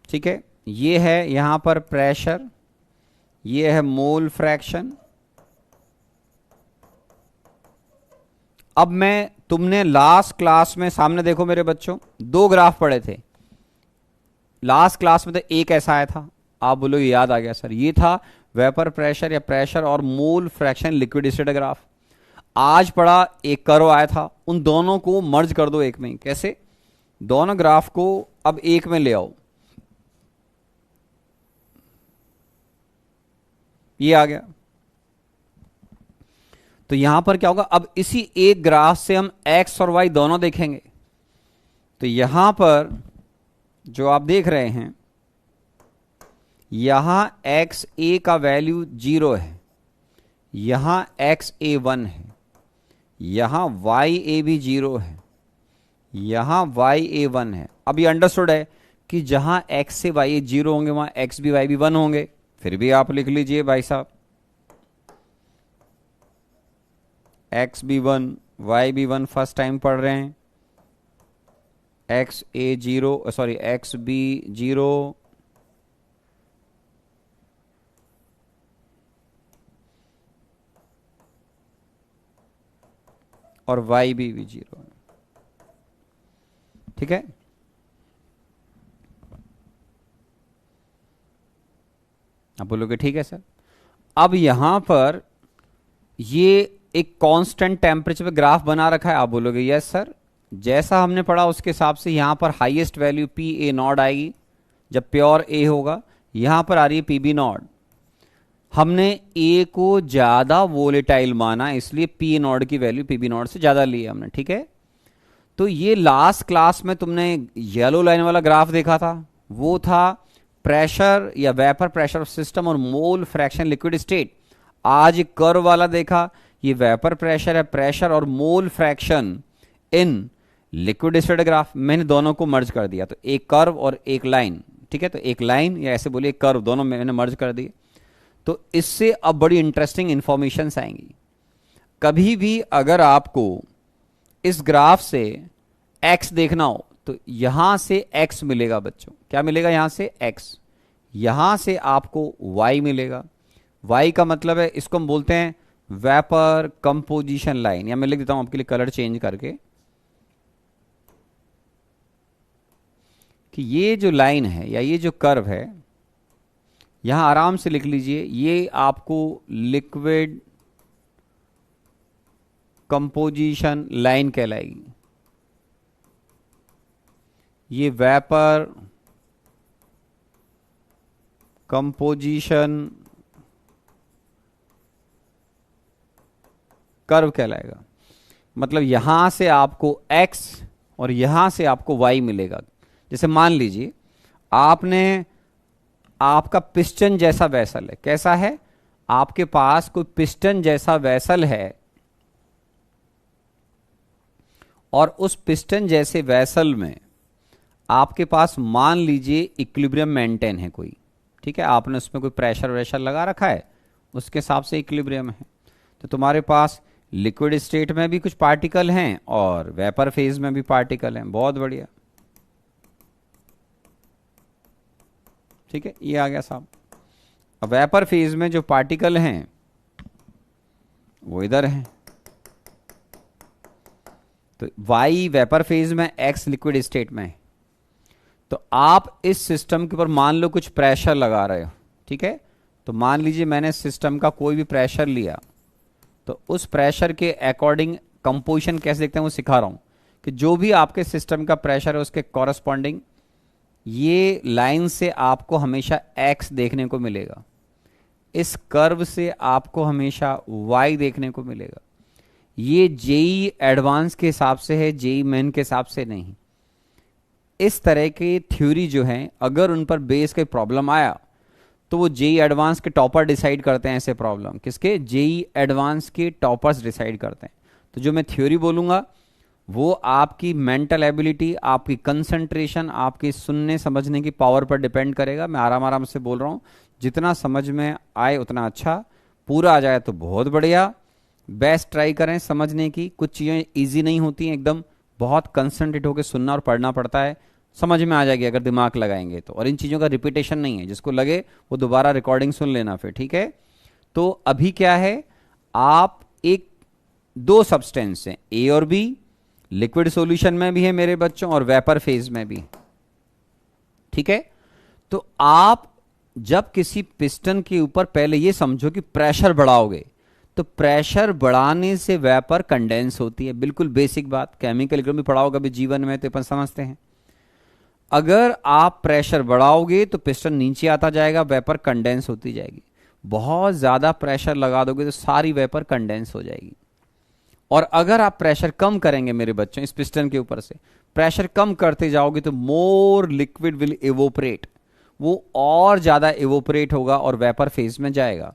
ठीक है। ये है यहां पर प्रेशर, ये है मोल फ्रैक्शन अब मैं, तुमने लास्ट क्लास में, सामने देखो मेरे बच्चों, दो ग्राफ पढ़े थे लास्ट क्लास में। तो एक ऐसा आया था, आप बोलोगे याद आ गया सर, ये था वेपर प्रेशर या प्रेशर और mole fraction liquid state graph. आज पढ़ा एक कर्व आया था, उन दोनों को मर्ज कर दो एक में। कैसे? दोनों ग्राफ को अब एक में ले आओ, ये आ गया। तो यहां पर क्या होगा, अब इसी एक ग्राफ से हम एक्स और वाई दोनों देखेंगे। तो यहां पर जो आप देख रहे हैं, यहां एक्स ए का वैल्यू 0 है, यहां एक्स ए 1 है, यहां वाई ए भी 0 है, यहां वाई ए 1 है। अब ये अंडरस्टूड है कि जहां एक्स से वाई 0 होंगे वहां एक्स भी वाई भी 1 होंगे। फिर भी आप लिख लीजिए भाई साहब, एक्स भी 1 वाई भी 1, फर्स्ट टाइम पढ़ रहे हैं। एक्स ए 0, सॉरी एक्स बी 0 और वाई भी 0 है। ठीक है, आप बोलोगे ठीक है सर। अब यहां पर ये एक कांस्टेंट टेम्परेचर पे ग्राफ बना रखा है, आप बोलोगे यस सर। जैसा हमने पढ़ा उसके हिसाब से यहां पर highest value P A not आएगी जब प्योर ए होगा। यहां पर आ रही है पी बी नॉट। हमने ए को ज्यादा वोलेटाइल माना, इसलिए पी ए नॉट की वैल्यू पी बी नॉट से ज्यादा ली है हमने। ठीक है, तो ये लास्ट क्लास में तुमने येलो लाइन वाला ग्राफ देखा था, वो था प्रेशर या वेपर प्रेशर ऑफ सिस्टम और मोल फ्रैक्शन लिक्विड स्टेट। आज कर्व वाला देखा, ये वेपर प्रेशर है, प्रेशर और मोल fraction in liquid state graph. मैंने दोनों को मर्ज कर दिया, तो एक कर्व और एक लाइन। ठीक है, तो एक लाइन या ऐसे बोलिए कर्व, दोनों मैंने मर्ज कर दिए। तो इससे अब बड़ी इंटरेस्टिंग इंफॉर्मेशन आएंगी। कभी भी अगर आपको इस ग्राफ से x देखना हो तो यहां से x मिलेगा बच्चों। क्या मिलेगा? यहां से x, यहां से आपको y मिलेगा। y का मतलब है, इसको हम बोलते हैं वेपर कंपोजिशन लाइन, या मैं लिख देता हूं आपके लिए कलर चेंज करके कि ये जो लाइन है या ये जो कर्व है, यहां आराम से लिख लीजिए, ये आपको लिक्विड कंपोजिशन लाइन कहलाएगी। ये वेपर कंपोजिशन कर्व कहलाएगा। मतलब यहां से आपको x और यहां से आपको y मिलेगा। जैसे मान लीजिए आपने, आपका पिस्टन जैसा वेसल है। कैसा है? आपके पास कोई पिस्टन जैसा वेसल है और उस पिस्टन जैसे वेसल में आपके पास मान लीजिए इक्विलिब्रियम मेंटेन है कोई। ठीक है, आपने उसमें कोई प्रेशर वेशर लगा रखा है, उसके हिसाब से इक्विलिब्रियम है। तो तुम्हारे पास लिक्विड स्टेट में भी कुछ पार्टिकल हैं और वेपर फेज में भी पार्टिकल हैं। बहुत बढ़िया, ठीक है, ये आ गया साहब। अब वेपर फेज में जो पार्टिकल हैं वो इधर हैं। तो y वेपर फेज में, x लिक्विड स्टेट में है। तो आप इस सिस्टम के ऊपर मान लो कुछ प्रेशर लगा रहे हो। ठीक है, तो मान लीजिए मैंने सिस्टम का कोई भी प्रेशर लिया, तो उस प्रेशर के अकॉर्डिंग कंपोजिशन कैसे देखते हैं वो सिखा रहा हूं कि जो भी आपके सिस्टम का प्रेशर है उसके कॉरस्पॉन्डिंग ये लाइन से आपको हमेशा x देखने को मिलेगा, इस कर्व से आपको हमेशा y देखने को मिलेगा। ये जेई एडवांस के हिसाब से है, जेई मेन के हिसाब से नहीं। इस तरह की थ्योरी जो है, अगर उन पर बेस का प्रॉब्लम आया तो वो जेई एडवांस के टॉपर डिसाइड करते हैं ऐसे प्रॉब्लम। किसके? जेई एडवांस के टॉपर्स डिसाइड करते हैं। तो जो मैं थ्योरी बोलूंगा वो आपकी मेंटल एबिलिटी, आपकी कंसंट्रेशन, आपकी सुनने समझने की पावर पर डिपेंड करेगा। मैं आराम आराम से बोल रहा हूं, जितना समझ में आए उतना अच्छा, पूरा आ जाए तो बहुत बढ़िया। बेस्ट ट्राई करें समझने की। कुछ चीज़ें इजी नहीं होती हैं एकदम, बहुत कंसंट्रेट होकर सुनना और पढ़ना पड़ता है। समझ में आ जाएगी अगर दिमाग लगाएंगे तो। और इन चीज़ों का रिपीटेशन नहीं है, जिसको लगे वो दोबारा रिकॉर्डिंग सुन लेना फिर। ठीक है, तो अभी क्या है, आप एक दो सब्सटेंस हैं, ए और बी, लिक्विड सॉल्यूशन में भी है मेरे बच्चों और वेपर फेज में भी। ठीक है, तो आप जब किसी पिस्टन के ऊपर पहले ये समझो कि प्रेशर बढ़ाओगे तो प्रेशर बढ़ाने से वेपर कंडेंस होती है, बिल्कुल बेसिक बात, केमिकल इकोनॉमी पढ़ाओगे अभी जीवन में तो अपन समझते हैं। अगर आप प्रेशर बढ़ाओगे तो पिस्टन नीचे आता जाएगा, वेपर कंडेंस होती जाएगी। बहुत ज्यादा प्रेशर लगा दोगे तो सारी वेपर कंडेंस हो जाएगी। और अगर आप प्रेशर कम करेंगे मेरे बच्चों इस पिस्टन के ऊपर से, प्रेशर कम करते जाओगे तो मोर लिक्विड विल इवोपरेट, वो और ज्यादा इवोपरेट होगा और वेपर फेज में जाएगा।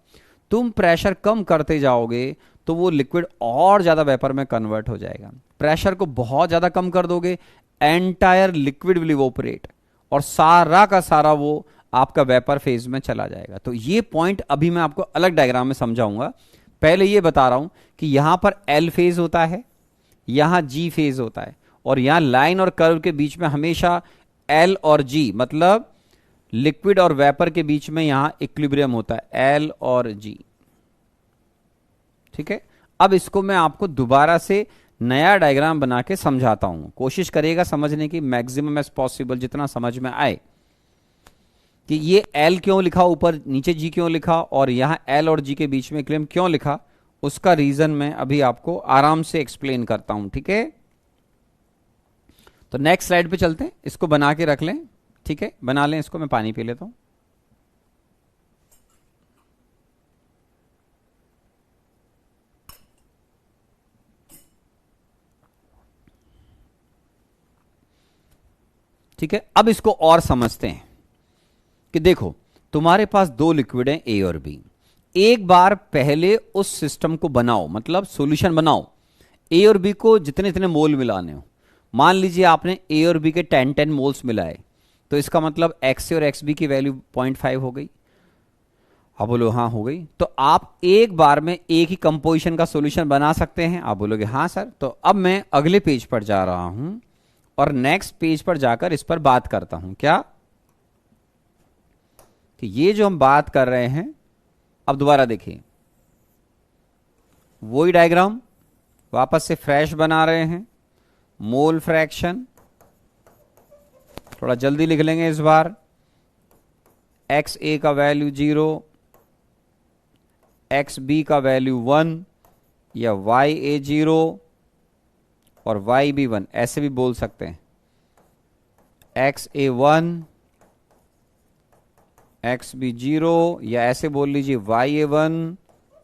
तुम प्रेशर कम करते जाओगे तो वो लिक्विड और ज्यादा वेपर में कन्वर्ट हो जाएगा। प्रेशर को बहुत ज्यादा कम कर दोगे, एंटायर लिक्विड विल इवोपरेट और सारा का सारा वो आपका वेपर फेज में चला जाएगा। तो ये पॉइंट अभी मैं आपको अलग डायग्राम में समझाऊंगा। पहले ये बता रहा हूं कि यहां पर एल फेज होता है, यहां जी फेज होता है, और यहां लाइन और कर्व के बीच में हमेशा एल और जी, मतलब लिक्विड और वेपर के बीच में यहां इक्विलिब्रियम होता है, एल और जी। ठीक है, अब इसको मैं आपको दोबारा से नया डायग्राम बना के समझाता हूं। कोशिश करिएगा समझने की मैक्सिमम एज पॉसिबल, जितना समझ में आए कि ये एल क्यों लिखा ऊपर, नीचे जी क्यों लिखा, और यहां एल और जी के बीच में इक्विलिब्रियम क्यों लिखा, उसका रीजन मैं अभी आपको आराम से एक्सप्लेन करता हूं। ठीक है, तो नेक्स्ट स्लाइड पे चलते हैं, इसको बना के रख लें। ठीक है, बना लें इसको, मैं पानी पी लेता हूं। ठीक है, अब इसको और समझते हैं कि देखो तुम्हारे पास दो लिक्विड हैं ए और बी। एक बार पहले उस सिस्टम को बनाओ, मतलब सॉल्यूशन बनाओ। ए और बी को जितने जितने मोल मिलाने हो, मान लीजिए आपने ए और बी के 10 मोल्स मिलाए, तो इसका मतलब एक्स ए और एक्स बी की वैल्यू 0.5 हो गई। आप बोलो हाँ हो गई। तो आप एक बार में एक ही कंपोजिशन का सॉल्यूशन बना सकते हैं। आप बोलोगे हाँ सर। तो अब मैं अगले पेज पर जा रहा हूं और नेक्स्ट पेज पर जाकर इस पर बात करता हूं। क्या कि ये जो हम बात कर रहे हैं, अब दोबारा देखिए वही डायग्राम वापस से फ्रेश बना रहे हैं। मोल फ्रैक्शन थोड़ा जल्दी लिख लेंगे इस बार। एक्स ए का वैल्यू 0, एक्स बी का वैल्यू 1, या वाई ए 0 और वाई बी 1, ऐसे भी बोल सकते हैं। एक्स ए 1, एक्स बी 0, या ऐसे बोल लीजिए वाई ए 1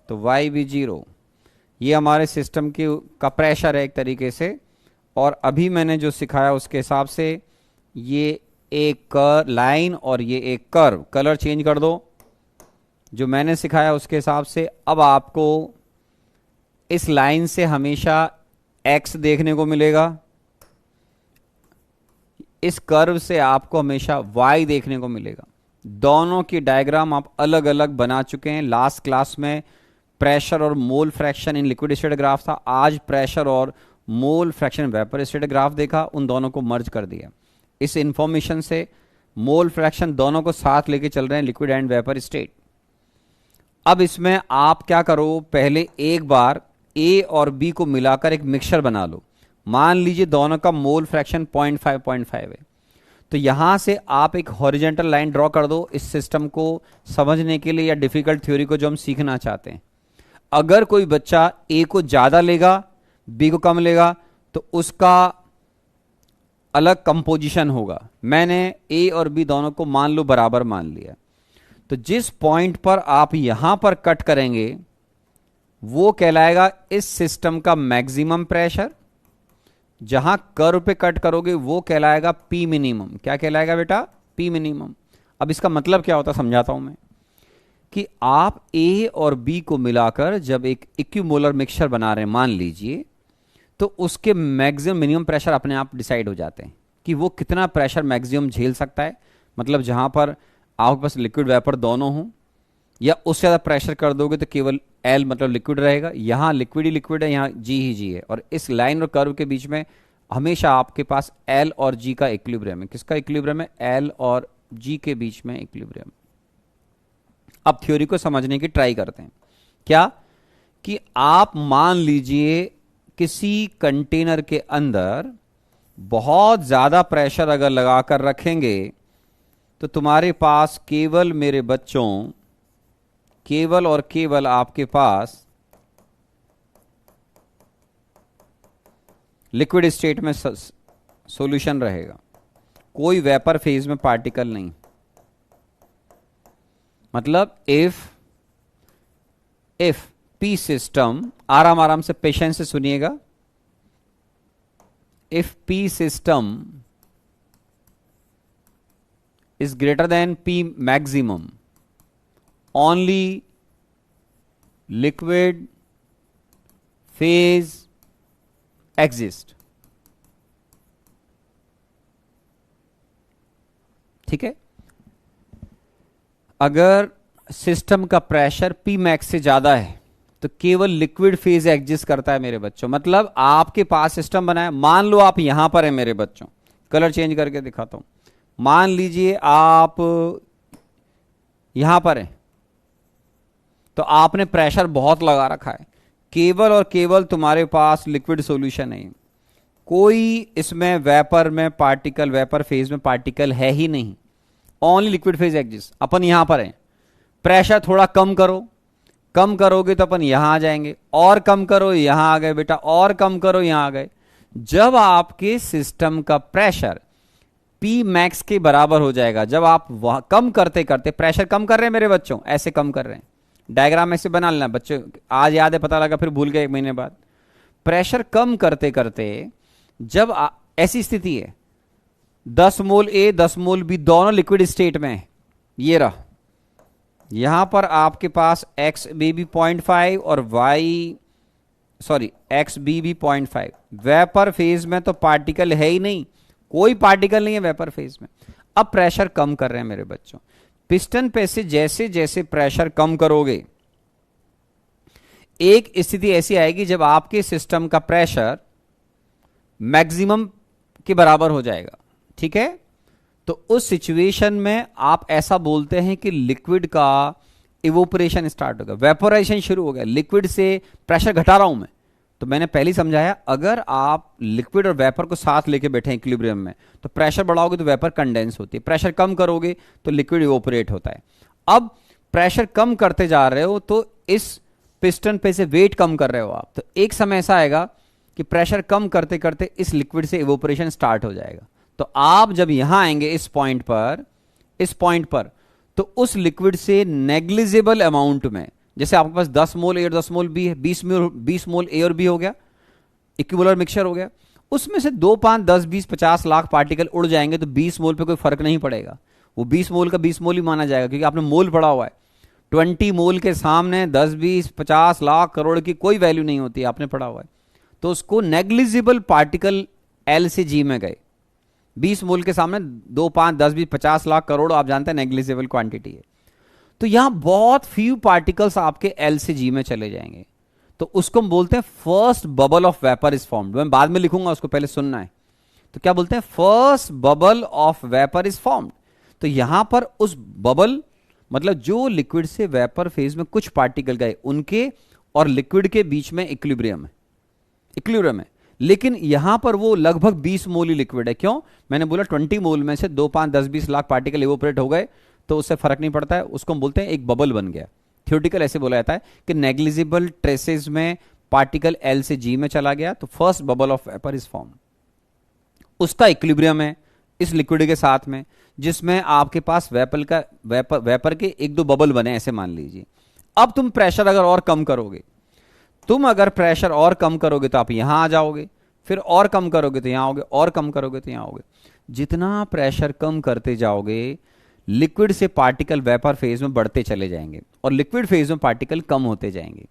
तो वाई बी 0। ये हमारे सिस्टम का प्रेशर है एक तरीके से। और अभी मैंने जो सिखाया उसके हिसाब से ये एक लाइन और ये एक कर्व, कलर चेंज कर दो। जो मैंने सिखाया उसके हिसाब से अब आपको इस लाइन से हमेशा x देखने को मिलेगा, इस कर्व से आपको हमेशा y देखने को मिलेगा। दोनों की डायग्राम आप अलग अलग बना चुके हैं। लास्ट क्लास में प्रेशर और मोल fraction in liquid state graph था, आज प्रेशर और mole fraction vapour state graph देखा, उन दोनों को मर्ज कर दिया। इस इंफॉर्मेशन से मोल फ्रैक्शन दोनों को साथ लेके चल रहे हैं, लिक्विड एंड वेपर स्टेट। अब इसमें आप क्या करो, पहले एक बार ए और बी को मिलाकर एक मिक्सचर बना लो। मान लीजिए दोनों का मोल फ्रैक्शन 0.5 है, तो यहां से आप एक हॉरिजॉन्टल लाइन ड्रॉ कर दो इस सिस्टम को समझने के लिए, या डिफिकल्ट थ्योरी को जो हम सीखना चाहते हैं। अगर कोई बच्चा ए को ज्यादा लेगा बी को कम लेगा तो उसका अलग कंपोजिशन होगा। मैंने ए और बी दोनों को मान लो बराबर मान लिया, तो जिस पॉइंट पर आप यहां पर कट करेंगे वो कहलाएगा इस सिस्टम का मैक्सिमम प्रेशर। जहां कर्व पे कट करोगे वो कहलाएगा पी मिनिमम। क्या कहलाएगा बेटा? P minimum. अब इसका मतलब क्या होता है समझाता हूं मैं, कि आप ए और बी को मिलाकर जब एक इक्विमोलर मिक्सचर बना रहे हैं मान लीजिए, तो उसके मैक्सिमम मिनिमम प्रेशर अपने आप डिसाइड हो जाते हैं कि वो कितना प्रेशर मैक्सिमम झेल सकता है। मतलब जहां पर आपके पास लिक्विड वेपर दोनों हों, या उससे ज़्यादा प्रेशर कर दोगे तो केवल एल मतलब लिक्विड रहेगा। यहां लिक्विड ही लिक्विड है, यहां जी ही जी है, और इस लाइन और कर्व के बीच में हमेशा आपके पास एल और जी का इक्विलिब्रियम है। किसका इक्विलिब्रियम है? एल और जी के बीच में इक्विलिब्रियम। अब थ्योरी को समझने की ट्राई करते हैं। क्या कि आप मान लीजिए किसी कंटेनर के अंदर बहुत ज्यादा प्रेशर अगर लगाकर रखेंगे तो तुम्हारे पास केवल मेरे बच्चों, केवल और केवल आपके पास लिक्विड स्टेट में सॉल्यूशन रहेगा, कोई वेपर फेज में पार्टिकल नहीं। मतलब इफ पी सिस्टम, आराम आराम से पेशेंस से सुनिएगा, if P system is greater than P maximum, only liquid phase exist। ठीक है, अगर सिस्टम का प्रेशर P मैक्स से ज्यादा है तो केवल लिक्विड फेज एग्जिस्ट करता है मेरे बच्चों। मतलब आपके पास सिस्टम बना है, मान लो आप यहां पर है मेरे बच्चों, कलर चेंज करके दिखाता हूं। मान लीजिए आप यहां पर हैं तो आपने प्रेशर बहुत लगा रखा है, केवल और केवल तुम्हारे पास लिक्विड सॉल्यूशन है, कोई इसमें वेपर में पार्टिकल, वेपर फेज में पार्टिकल है ही नहीं, ओनली लिक्विड फेज एग्जिस्ट। अपन यहां पर हैं, प्रेशर थोड़ा कम करो, कम करोगे तो अपन यहां आ जाएंगे, और कम करो यहां आ गए बेटा, और कम करो यहां आ गए। जब आपके सिस्टम का प्रेशर P मैक्स के बराबर हो जाएगा, जब आप कम करते करते, प्रेशर कम कर रहे हैं मेरे बच्चों, ऐसे कम कर रहे हैं, डायग्राम ऐसे बना लेना बच्चों, आज याद है पता लगा फिर भूल गए एक महीने बाद। प्रेशर कम करते करते जब ऐसी स्थिति है 10 मोल A 10 मोल B दोनों लिक्विड स्टेट में है, ये रहा, यहां पर आपके पास एक्स बी भी 0.5 और एक्स बी भी 0.5। वेपर फेज में तो पार्टिकल है ही नहीं, कोई पार्टिकल नहीं है वेपर फेज में। अब प्रेशर कम कर रहे हैं मेरे बच्चों, पिस्टन पे से जैसे जैसे प्रेशर कम करोगे, एक स्थिति ऐसी आएगी जब आपके सिस्टम का प्रेशर मैक्सिमम के बराबर हो जाएगा। ठीक है, तो उस सिचुएशन में आप ऐसा बोलते हैं कि लिक्विड का इवोपरेशन स्टार्ट होगा, वेपोराइजेशन शुरू हो गया, लिक्विड से प्रेशर घटा रहा हूं मैं। तो मैंने पहले ही समझाया, अगर आप लिक्विड और वेपर को साथ लेके बैठे हैं इक्विलिब्रियम में, तो प्रेशर बढ़ाओगे तो वेपर कंडेंस होती है, प्रेशर कम करोगे तो लिक्विड इवोपरेट होता है। अब प्रेशर कम करते जा रहे हो तो इस पिस्टन पे से वेट कम कर रहे हो आप, तो एक समय ऐसा आएगा कि प्रेशर कम करते करते इस लिक्विड से इवोपरेशन स्टार्ट हो जाएगा। तो आप जब यहां आएंगे इस पॉइंट पर, तो उस लिक्विड से नेग्लिजिबल अमाउंट में, जैसे आपके पास 10 मोल ए और 10 मोल बी है, 20 मोल ए और बी हो गया, इक्विबोलर मिक्सचर हो गया, उसमें से 2 5 10 20 50 लाख पार्टिकल उड़ जाएंगे तो 20 मोल पे कोई फर्क नहीं पड़ेगा, वो 20 मोल का 20 मोल ही माना जाएगा, क्योंकि आपने मोल पढ़ा हुआ है। 20 मोल के सामने 10 20 50 लाख करोड़ की कोई वैल्यू नहीं होती, आपने पढ़ा हुआ है। तो उसको नेग्लिजिबल पार्टिकल एल से जी में गए, 20 मोल के सामने 2 5 10 20 50 लाख करोड़, आप जानते हैं नेग्लिजिबल क्वांटिटी है। तो यहां बहुत फ्यू पार्टिकल्स आपके एल से जी में चले जाएंगे, तो उसको हम बोलते हैं first bubble of vapour is formed. मैं बाद में लिखूंगा, उसको पहले सुनना है। तो क्या बोलते हैं, first bubble of vapour is formed. तो यहां पर उस बबल मतलब जो लिक्विड से वेपर फेज में कुछ पार्टिकल गए, उनके और लिक्विड के बीच में इक्विलिब्रियम है, लेकिन यहां पर वो लगभग 20 मोल ही लिक्विड है। क्यों? मैंने बोला 20 मोल में से 2 5 10 20 लाख पार्टिकल इवोपरेट हो गए तो उससे फर्क नहीं पड़ता है, उसको हम बोलते हैं एक बबल बन गया। थ्योरेटिकल ऐसे बोला जाता है कि नेग्लिजिबल ट्रेसेस में पार्टिकल एल से जी में चला गया तो first bubble of vapour is form. उसका इक्विलिब्रियम है इस लिक्विड के साथ में, जिसमें आपके पास वेपर के 1-2 बबल बने, ऐसे मान लीजिए। अब तुम प्रेशर अगर और कम करोगे, प्रेशर और कम करोगे तो आप यहां आ जाओगे, फिर और कम करोगे तो यहां आओगे, और कम करोगे तो यहां आओगे। जितना प्रेशर कम करते जाओगे, लिक्विड से पार्टिकल वेपर फेज में बढ़ते चले जाएंगे और लिक्विड फेज में पार्टिकल कम होते जाएंगे।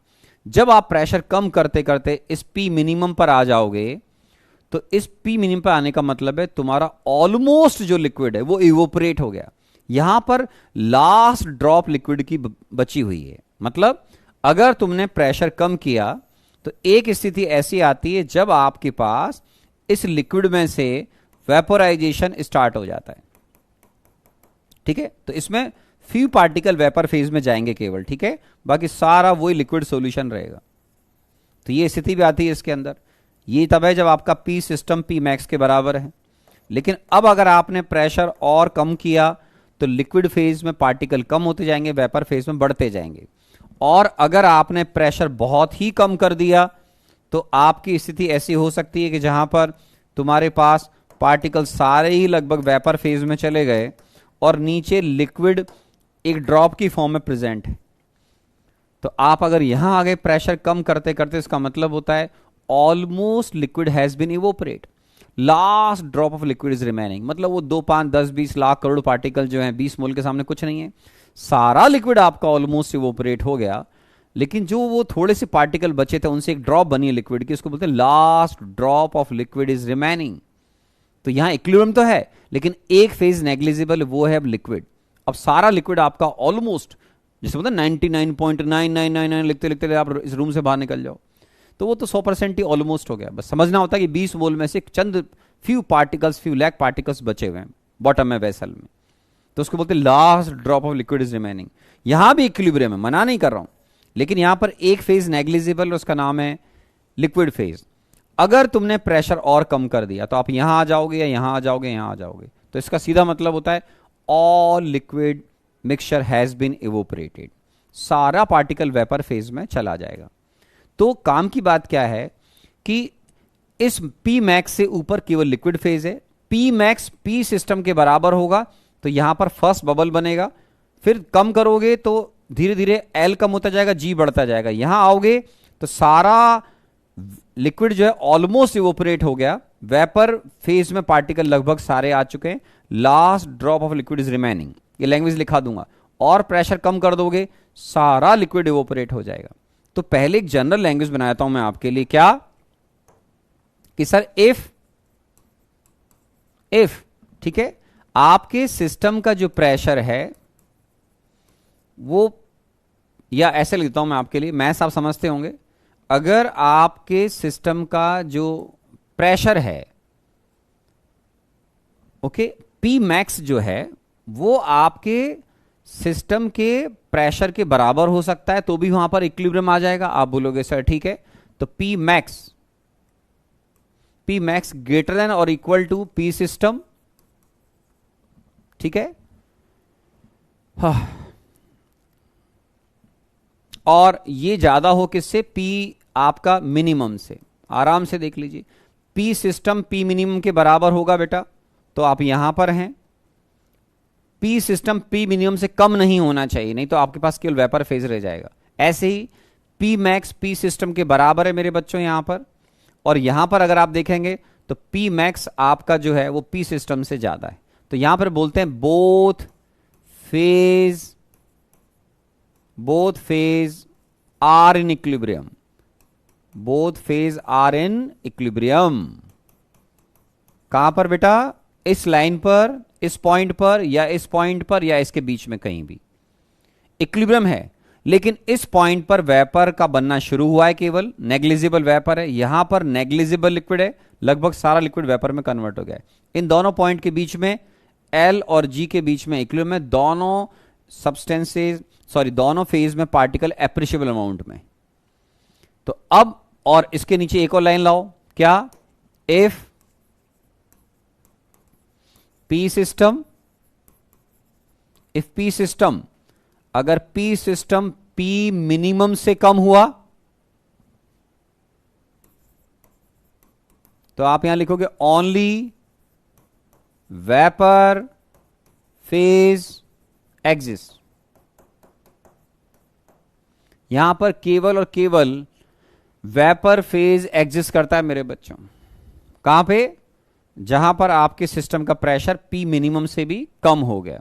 जब आप प्रेशर कम करते करते इस पी मिनिमम पर आ जाओगे, तो इस पी मिनिमम पर आने का मतलब है तुम्हारा ऑलमोस्ट जो लिक्विड है वो इवोपरेट हो गया, यहां पर लास्ट ड्रॉप लिक्विड की बची हुई है। मतलब अगर तुमने प्रेशर कम किया तो एक स्थिति ऐसी आती है जब आपके पास इस लिक्विड में से वेपोराइजेशन स्टार्ट हो जाता है। ठीक है, तो इसमें फ्यू पार्टिकल वेपर फेज में जाएंगे केवल, ठीक है, बाकी सारा वही लिक्विड सॉल्यूशन रहेगा। तो ये स्थिति भी आती है इसके अंदर। ये तब है जब आपका पी सिस्टम पी मैक्स के बराबर है। लेकिन अब अगर आपने प्रेशर और कम किया तो लिक्विड फेज में पार्टिकल कम होते जाएंगे, वेपर फेज में बढ़ते जाएंगे। और अगर आपने प्रेशर बहुत ही कम कर दिया तो आपकी स्थिति ऐसी हो सकती है कि जहां पर तुम्हारे पास पार्टिकल सारे ही लगभग वेपर फेज में चले गए और नीचे लिक्विड एक ड्रॉप की फॉर्म में प्रेजेंट है। तो आप अगर यहां आगे प्रेशर कम करते करते, इसका मतलब होता है almost liquid has been evaporate, last drop of liquid is remaining. मतलब वो 2, 5, 10, 20 लाख करोड़ पार्टिकल जो हैं 20 मोल के सामने कुछ नहीं है। सारा लिक्विड आपका ऑलमोस्ट इवोपरेट हो गया, लेकिन जो वो थोड़े से पार्टिकल बचे थे उनसे एक ड्रॉप बनी है लिक्विड की, उसको बोलते हैं last drop of liquid is remaining. तो यहां इक्विलिब्रियम तो है लेकिन एक फेज नेग्लिजिबल, वो है अब लिक्विड। अब सारा लिक्विड आपका ऑलमोस्ट, जैसे बोलते हैं 99.9999 लिखते लिखते आप इस रूम से बाहर निकल जाओ, तो वो तो 100% ही ऑलमोस्ट हो गया। बस समझना होता है कि 20 मोल में से चंद few particles, few lakh particles बचे हुए हैं बॉटम में वेसल में, तो उसको बोलते हैं last drop of liquid is remaining. यहां भी इक्विलिब्रियम है, मना नहीं कर रहा हूं, लेकिन यहां पर एक फेज नेग्लिजिबल, उसका नाम है लिक्विड फेज। अगर तुमने प्रेशर और कम कर दिया तो आप यहां आ जाओगे या यहां आ जाओगे, यहां आ जाओगे। तो इसका सीधा मतलब होता है all liquid mixture has been evaporated, सारा पार्टिकल वेपर फेज में चला जाएगा। तो काम की बात क्या है कि इस पी मैक्स से ऊपर केवल लिक्विड फेज है। पी मैक्स पी सिस्टम के बराबर होगा तो यहां पर फर्स्ट बबल बनेगा, फिर कम करोगे तो धीरे धीरे एल कम होता जाएगा, जी बढ़ता जाएगा। यहां आओगे तो सारा लिक्विड जो है ऑलमोस्ट इवोपरेट हो गया, वेपर फेज में पार्टिकल लगभग सारे आ चुके हैं, last drop of liquid is remaining. ये लैंग्वेज लिखा दूंगा। और प्रेशर कम कर दोगे सारा लिक्विड इवोपरेट हो जाएगा। तो पहले एक जनरल लैंग्वेज बनाता हूं मैं आपके लिए, क्या कि सर इफ ठीक है, आपके सिस्टम का जो प्रेशर है वो, या ऐसे लिखता हूं मैं आपके लिए, मैथ्स आप समझते होंगे। अगर आपके सिस्टम का जो प्रेशर है, ओके, पी मैक्स जो है वो आपके सिस्टम के प्रेशर के बराबर हो सकता है, तो भी वहां पर इक्विलिब्रियम आ जाएगा। आप बोलोगे सर ठीक है, तो पी मैक्स ग्रेटर देन और इक्वल टू पी सिस्टम, ठीक है। और ये ज्यादा हो किससे, पी आपका मिनिमम से। आराम से देख लीजिए, पी सिस्टम पी मिनिमम के बराबर होगा बेटा, तो आप यहां पर हैं। पी सिस्टम पी मिनिमम से कम नहीं होना चाहिए, नहीं तो आपके पास केवल वेपर फेज रह जाएगा। ऐसे ही पी मैक्स पी सिस्टम के बराबर है मेरे बच्चों यहां पर, और यहां पर अगर आप देखेंगे तो पी मैक्स आपका जो है वो पी सिस्टम से ज्यादा है। तो यहां पर बोलते हैं both phase are in equilibrium, both phase are in equilibrium. कहां पर बेटा, इस लाइन पर, इस पॉइंट पर, या इस पॉइंट पर, या इसके बीच में कहीं भी इक्विलिब्रियम है। लेकिन इस पॉइंट पर वेपर का बनना शुरू हुआ है, केवल नेग्लिजिबल वेपर है। यहां पर नेग्लिजिबल लिक्विड है, लगभग सारा लिक्विड वेपर में कन्वर्ट हो गया है। इन दोनों पॉइंट के बीच में, एल और जी के बीच में इक्विलिब्रियम है। दोनों सब्सटेंसेस, दोनों फेज में पार्टिकल एप्रिशिएबल अमाउंट में। तो अब, और इसके नीचे एक और लाइन लाओ, क्या, इफ पी सिस्टम, अगर पी सिस्टम पी मिनिमम से कम हुआ तो आप यहां लिखोगे ओनली वेपर फेज एग्जिस्ट। यहां पर केवल और केवल वेपर फेज एग्जिस्ट करता है मेरे बच्चों। कहां पे, जहां पर आपके सिस्टम का प्रेशर पी मिनिमम से भी कम हो गया।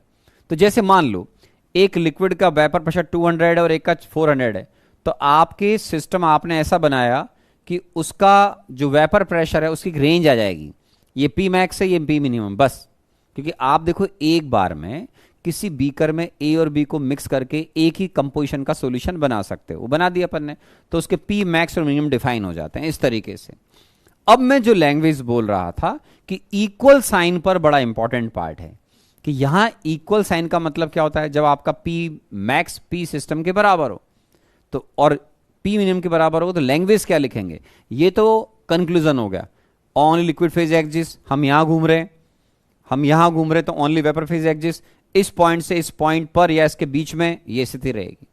तो जैसे मान लो एक लिक्विड का वेपर प्रेशर 200 है और एक का 400 है, तो आपके सिस्टम आपने ऐसा बनाया कि उसका जो वेपर प्रेशर है उसकी एक रेंज आ जाएगी, ये पी मैक्स है, ये पी मिनिमम, बस। क्योंकि आप देखो एक बार में किसी बीकर में ए और बी को मिक्स करके एक ही कंपोजिशन का सॉल्यूशन बना सकते हो, वो बना दिया अपन ने, तो उसके पी मैक्स और मिनिमम डिफाइन हो जाते हैं इस तरीके से। अब मैं जो लैंग्वेज बोल रहा था कि इक्वल साइन पर बड़ा इंपॉर्टेंट पार्ट है कि यहां इक्वल साइन का मतलब क्या होता है, जब आपका पी मैक्स पी सिस्टम के बराबर हो तो, और पी मिनिमम के बराबर होगा तो लैंग्वेज क्या लिखेंगे? ये तो कंक्लूजन हो गया, ओनली लिक्विड फेज एग्जिस्ट, हम यहां घूम रहे हैं, हम यहां घूम रहे हैं, तो ओनली वेपर फेज एग्जिस्ट, इस पॉइंट से इस पॉइंट पर या इसके बीच में ये स्थिति रहेगी।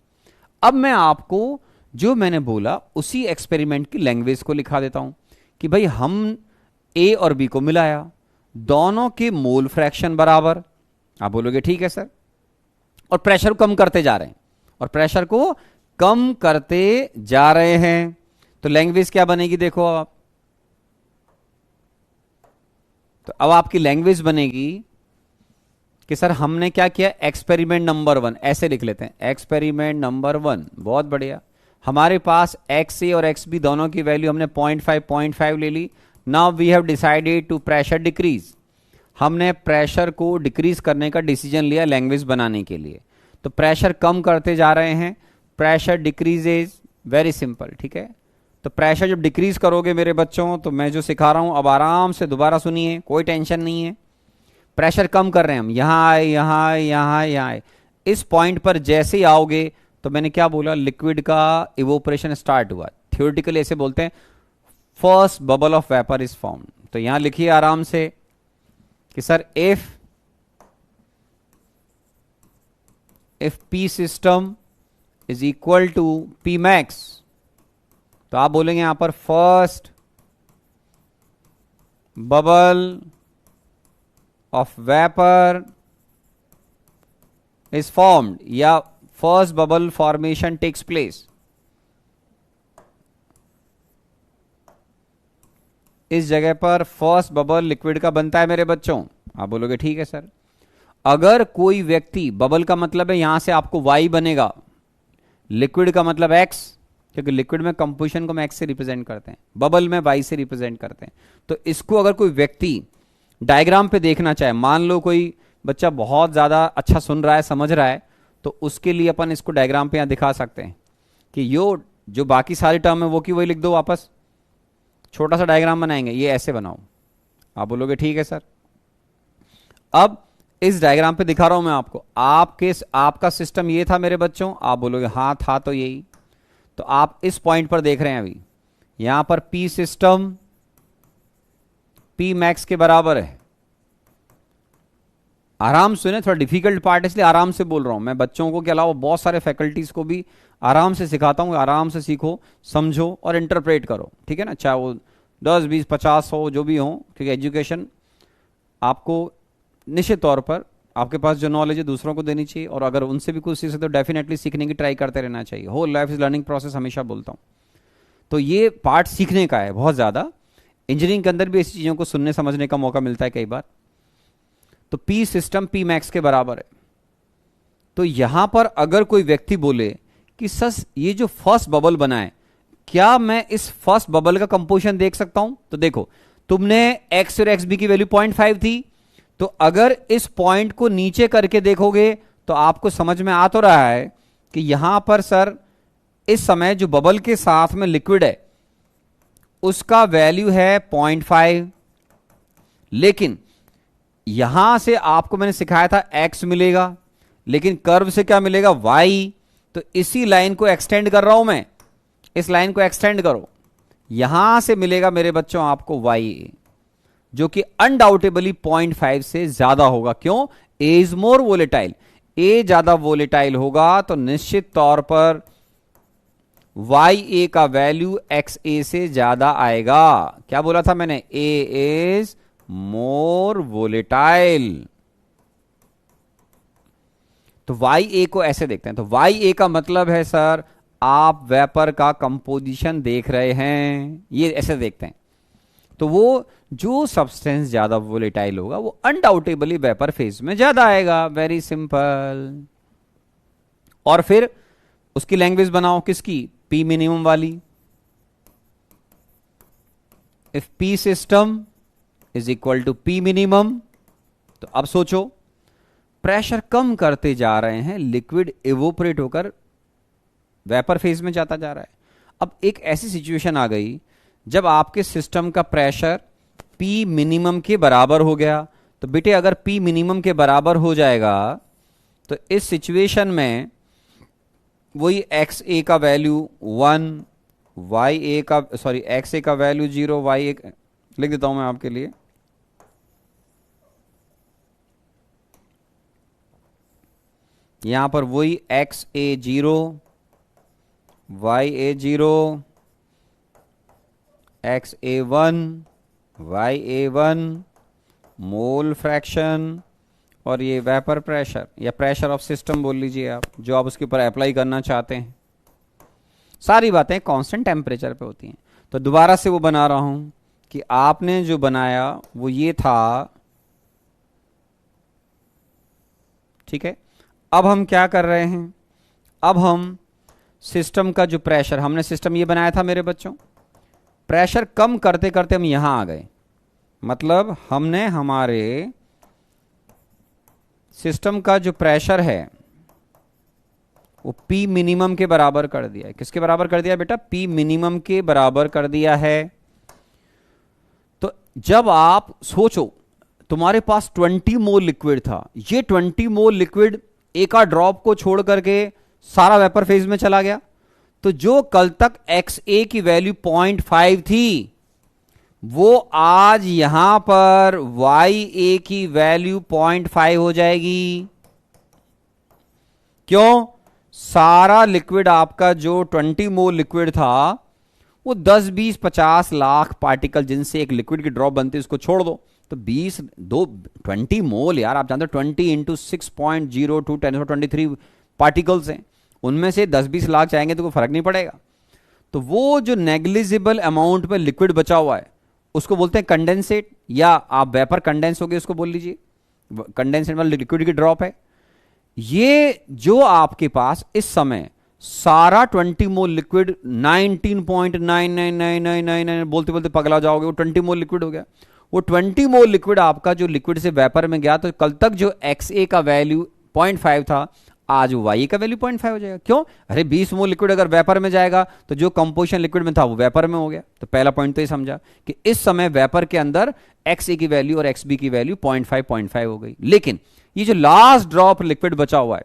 अब मैं आपको जो मैंने बोला उसी एक्सपेरिमेंट की लैंग्वेज को लिखा देता हूं कि भाई हम ए और बी को मिलाया, दोनों के मोल फ्रैक्शन बराबर, आप बोलोगे ठीक है सर, और प्रेशर को कम करते जा रहे हैं, और प्रेशर को कम करते जा रहे हैं, तो लैंग्वेज क्या बनेगी देखो आप। तो अब आपकी लैंग्वेज बनेगी कि सर हमने क्या किया, एक्सपेरिमेंट नंबर 1 ऐसे लिख लेते हैं, एक्सपेरिमेंट नंबर 1, बहुत बढ़िया। हमारे पास एक्स ए और एक्स बी दोनों की वैल्यू हमने 0.5 ले ली। Now we have decided to pressure decrease, हमने प्रेशर को डिक्रीज करने का डिसीजन लिया लैंग्वेज बनाने के लिए, तो प्रेशर कम करते जा रहे हैं, प्रेशर डिक्रीजेज, वेरी सिंपल, ठीक है। तो प्रेशर जब डिक्रीज करोगे मेरे बच्चों, तो मैं जो सिखा रहा हूं अब आराम से दोबारा सुनिए, कोई टेंशन नहीं है। प्रेशर कम कर रहे हैं हम, यहां आए, यहां आए, यहां आए, यहां आए, इस पॉइंट पर जैसे ही आओगे तो मैंने क्या बोला, लिक्विड का इवोपरेशन स्टार्ट हुआ। थियोरेटिकली ऐसे बोलते हैं first bubble of vapour is form. तो यहां लिखिए आराम से कि sir if P system is equal to P max, तो आप बोलेंगे यहां पर first bubble of vapour is formed, या first bubble formation takes place. इस जगह पर फर्स्ट बबल लिक्विड का बनता है मेरे बच्चों। आप बोलोगे ठीक है सर। अगर कोई व्यक्ति, बबल का मतलब है यहां से आपको वाई बनेगा, लिक्विड का मतलब एक्स, क्योंकि लिक्विड में कंपोजिशन को हम एक्स से रिप्रेजेंट करते हैं, बबल में वाई से रिप्रेजेंट करते हैं। तो इसको अगर कोई व्यक्ति डायग्राम पे देखना चाहे, मान लो कोई बच्चा बहुत ज्यादा अच्छा सुन रहा है, समझ रहा है, तो उसके लिए अपन इसको डायग्राम पे यहां दिखा सकते हैं कि यो जो बाकी सारे टर्म है वो की वही लिख दो वापस, छोटा सा डायग्राम बनाएंगे, ये ऐसे बनाओ। आप बोलोगे ठीक है सर। अब इस डायग्राम पे दिखा रहा हूं मैं आपको, आपका सिस्टम ये था मेरे बच्चों, आप बोलोगे हाँ था तो यही। तो आप इस पॉइंट पर देख रहे हैं अभी, यहां पर पी सिस्टम पी मैक्स के बराबर है। आराम सुने, थोड़ा डिफिकल्ट पार्ट इसलिए आराम से बोल रहा हूं, मैं बच्चों को के अलावा बहुत सारे फैकल्टीज को भी आराम से सिखाता हूं, आराम से सीखो, समझो और इंटरप्रेट करो, ठीक है ना, चाहे वो 10 20 50 हो, जो भी हो, क्योंकि एजुकेशन आपको निश्चित तौर पर आपके पास जो नॉलेज है दूसरों को देनी चाहिए, और अगर उनसे भी कुछ सीख सकते तो डेफिनेटली सीखने की ट्राई करते रहना चाहिए। Whole life is learning process, हमेशा बोलता हूं। तो ये पार्ट सीखने का है बहुत ज्यादा, इंजीनियरिंग के अंदर भी ऐसी चीजों को सुनने समझने का मौका मिलता है कई बार। तो पी सिस्टम पी मैक्स के बराबर है। तो यहां पर अगर कोई व्यक्ति बोले कि सर ये जो फर्स्ट बबल बना है, क्या मैं इस फर्स्ट बबल का कंपोजिशन देख सकता हूं? तो देखो, तुमने एक्स और एक्स बी की वैल्यू 0.5 थी, तो अगर इस पॉइंट को नीचे करके देखोगे तो आपको समझ में आ तो रहा है कि यहां पर सर इस समय जो बबल के साथ में लिक्विड है उसका वैल्यू है 0.5, लेकिन यहां से आपको मैंने सिखाया था x मिलेगा, लेकिन कर्व से क्या मिलेगा, y। तो इसी लाइन को एक्सटेंड कर रहा हूं मैं, इस लाइन को एक्सटेंड करो, यहां से मिलेगा मेरे बच्चों आपको y, जो कि अनडाउटेबली 0.5 से ज्यादा होगा। क्यों? a is more volatile, a ज्यादा वोलेटाइल होगा तो निश्चित तौर पर ya का वैल्यू xa से ज्यादा आएगा। क्या बोला था मैंने, a इज मोर वोलेटाइल। तो ya को ऐसे देखते हैं। तो ya का मतलब है सर आप वेपर का कंपोजिशन देख रहे हैं, ये ऐसे देखते हैं। तो वो जो सब्सटेंस ज्यादा वोलेटाइल होगा वो अनडाउटेबली वेपर फेज में ज्यादा आएगा, वेरी सिंपल। और फिर उसकी लैंग्वेज बनाओ, किसकी, पी मिनिमम वाली। If P system is equal to P minimum, तो अब सोचो प्रेशर कम करते जा रहे हैं, लिक्विड इवोपरेट होकर वेपर फेज में जाता जा रहा है। अब एक ऐसी सिचुएशन आ गई जब आपके सिस्टम का प्रेशर पी मिनिमम के बराबर हो गया। तो बेटे अगर पी मिनिमम के बराबर हो जाएगा तो इस सिचुएशन में वही एक्स ए का वैल्यू 1, वाई ए का सॉरी एक्स ए का वैल्यू 0, वाई ए लिख देता हूं मैं आपके लिए। यहां पर वही एक्स ए 0, वाई ए 0, एक्स ए 1, वाई ए 1, मोल फ्रैक्शन, और ये वेपर प्रेशर या प्रेशर ऑफ सिस्टम बोल लीजिए आप, जो आप उसके ऊपर अप्लाई करना चाहते हैं। सारी बातें कांस्टेंट टेम्परेचर पे होती हैं। तो दोबारा से वो बना रहा हूं कि आपने जो बनाया वो ये था, ठीक है। अब हम क्या कर रहे हैं, अब हम सिस्टम का जो प्रेशर, हमने सिस्टम ये बनाया था मेरे बच्चों, प्रेशर कम करते करते हम यहां आ गए। मतलब हमने हमारे सिस्टम का जो प्रेशर है वो P मिनिमम के बराबर कर दिया है। किसके बराबर कर दिया बेटा? P मिनिमम के बराबर कर दिया है। तो जब आप सोचो तुम्हारे पास 20 मोल लिक्विड था, ये 20 मोल लिक्विड एक आध ड्रॉप को छोड़ करके सारा वेपर फेज में चला गया, तो जो कल तक XA की वैल्यू 0.5 थी, वो आज यहां पर YA की वैल्यू 0.5 हो जाएगी। क्यों? सारा लिक्विड आपका जो 20 मोल लिक्विड था वो 10, 20, 50 लाख पार्टिकल जिनसे एक लिक्विड की ड्रॉप बनती है उसको छोड़ दो, तो 20 मोल यार, आप जानते हो 20 इंटू 6.02 1023 पार्टिकल्स हैं, उनमें से 10-20 लाख जाएंगे तो कोई फर्क नहीं पड़ेगा। तो वो जो नेग्लिजिबल अमाउंट में लिक्विड बचा हुआ है उसको बोलते हैं कंडेंसेट, या आप वेपर कंडेंस हो गए उसको बोल लीजिए, कंडेंसेट वाला लिक्विड की ड्रॉप है। ये जो आपके पास इस समय सारा 20 मोल लिक्विड 19.999999 बोलते बोलते पगला जाओगे, वो 20 मोल लिक्विड हो गया। वो 20 मोल लिक्विड आपका जो लिक्विड से वेपर में गया, तो कल तक जो XA का वैल्यू 0.5 था, आज YA का वैल्यू 0.5 हो जाएगा। क्यों? अरे 20 मोल लिक्विड अगर वेपर में जाएगा तो जो कंपोजिशन लिक्विड में था वो वेपर में हो गया। तो पहला पॉइंट तो ये समझा कि इस समय वेपर के अंदर XA की वैल्यू और XB की वैल्यू 0.5 हो गई। लेकिन ये जो लास्ट ड्रॉप लिक्विड बचा हुआ है,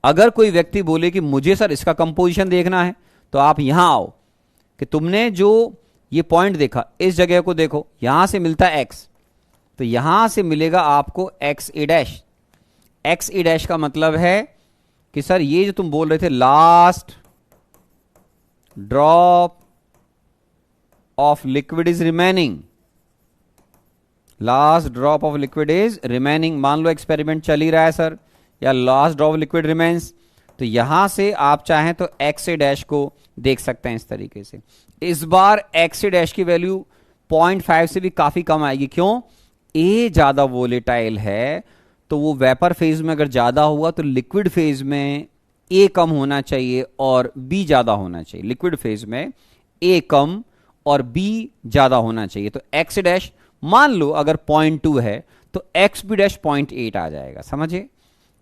अगर कोई व्यक्ति बोले कि मुझे सर इसका कंपोजिशन देखना है, तो आप यहां आओ कि तुमने जो ये पॉइंट देखा इस जगह को देखो, यहां से मिलता है X, तो यहां से मिलेगा आपको XA'। XA' का मतलब है कि सर ये जो तुम बोल रहे थे last drop of liquid is remaining, last drop of liquid is remaining, मान लो एक्सपेरिमेंट चल ही रहा है सर, या last drop of liquid remains, तो यहां से आप चाहें तो XA' को देख सकते हैं इस तरीके से। इस बार XA' की वैल्यू 0.5 से भी काफी कम आएगी। क्यों? A ज्यादा वोलेटाइल है, तो वो वेपर फेज में अगर ज्यादा हुआ तो लिक्विड फेज में A कम होना चाहिए और B ज्यादा होना चाहिए। लिक्विड फेज में A कम और B ज्यादा होना चाहिए। तो XA' मान लो अगर 0.2 है तो XB' 0.8 आ जाएगा। समझे?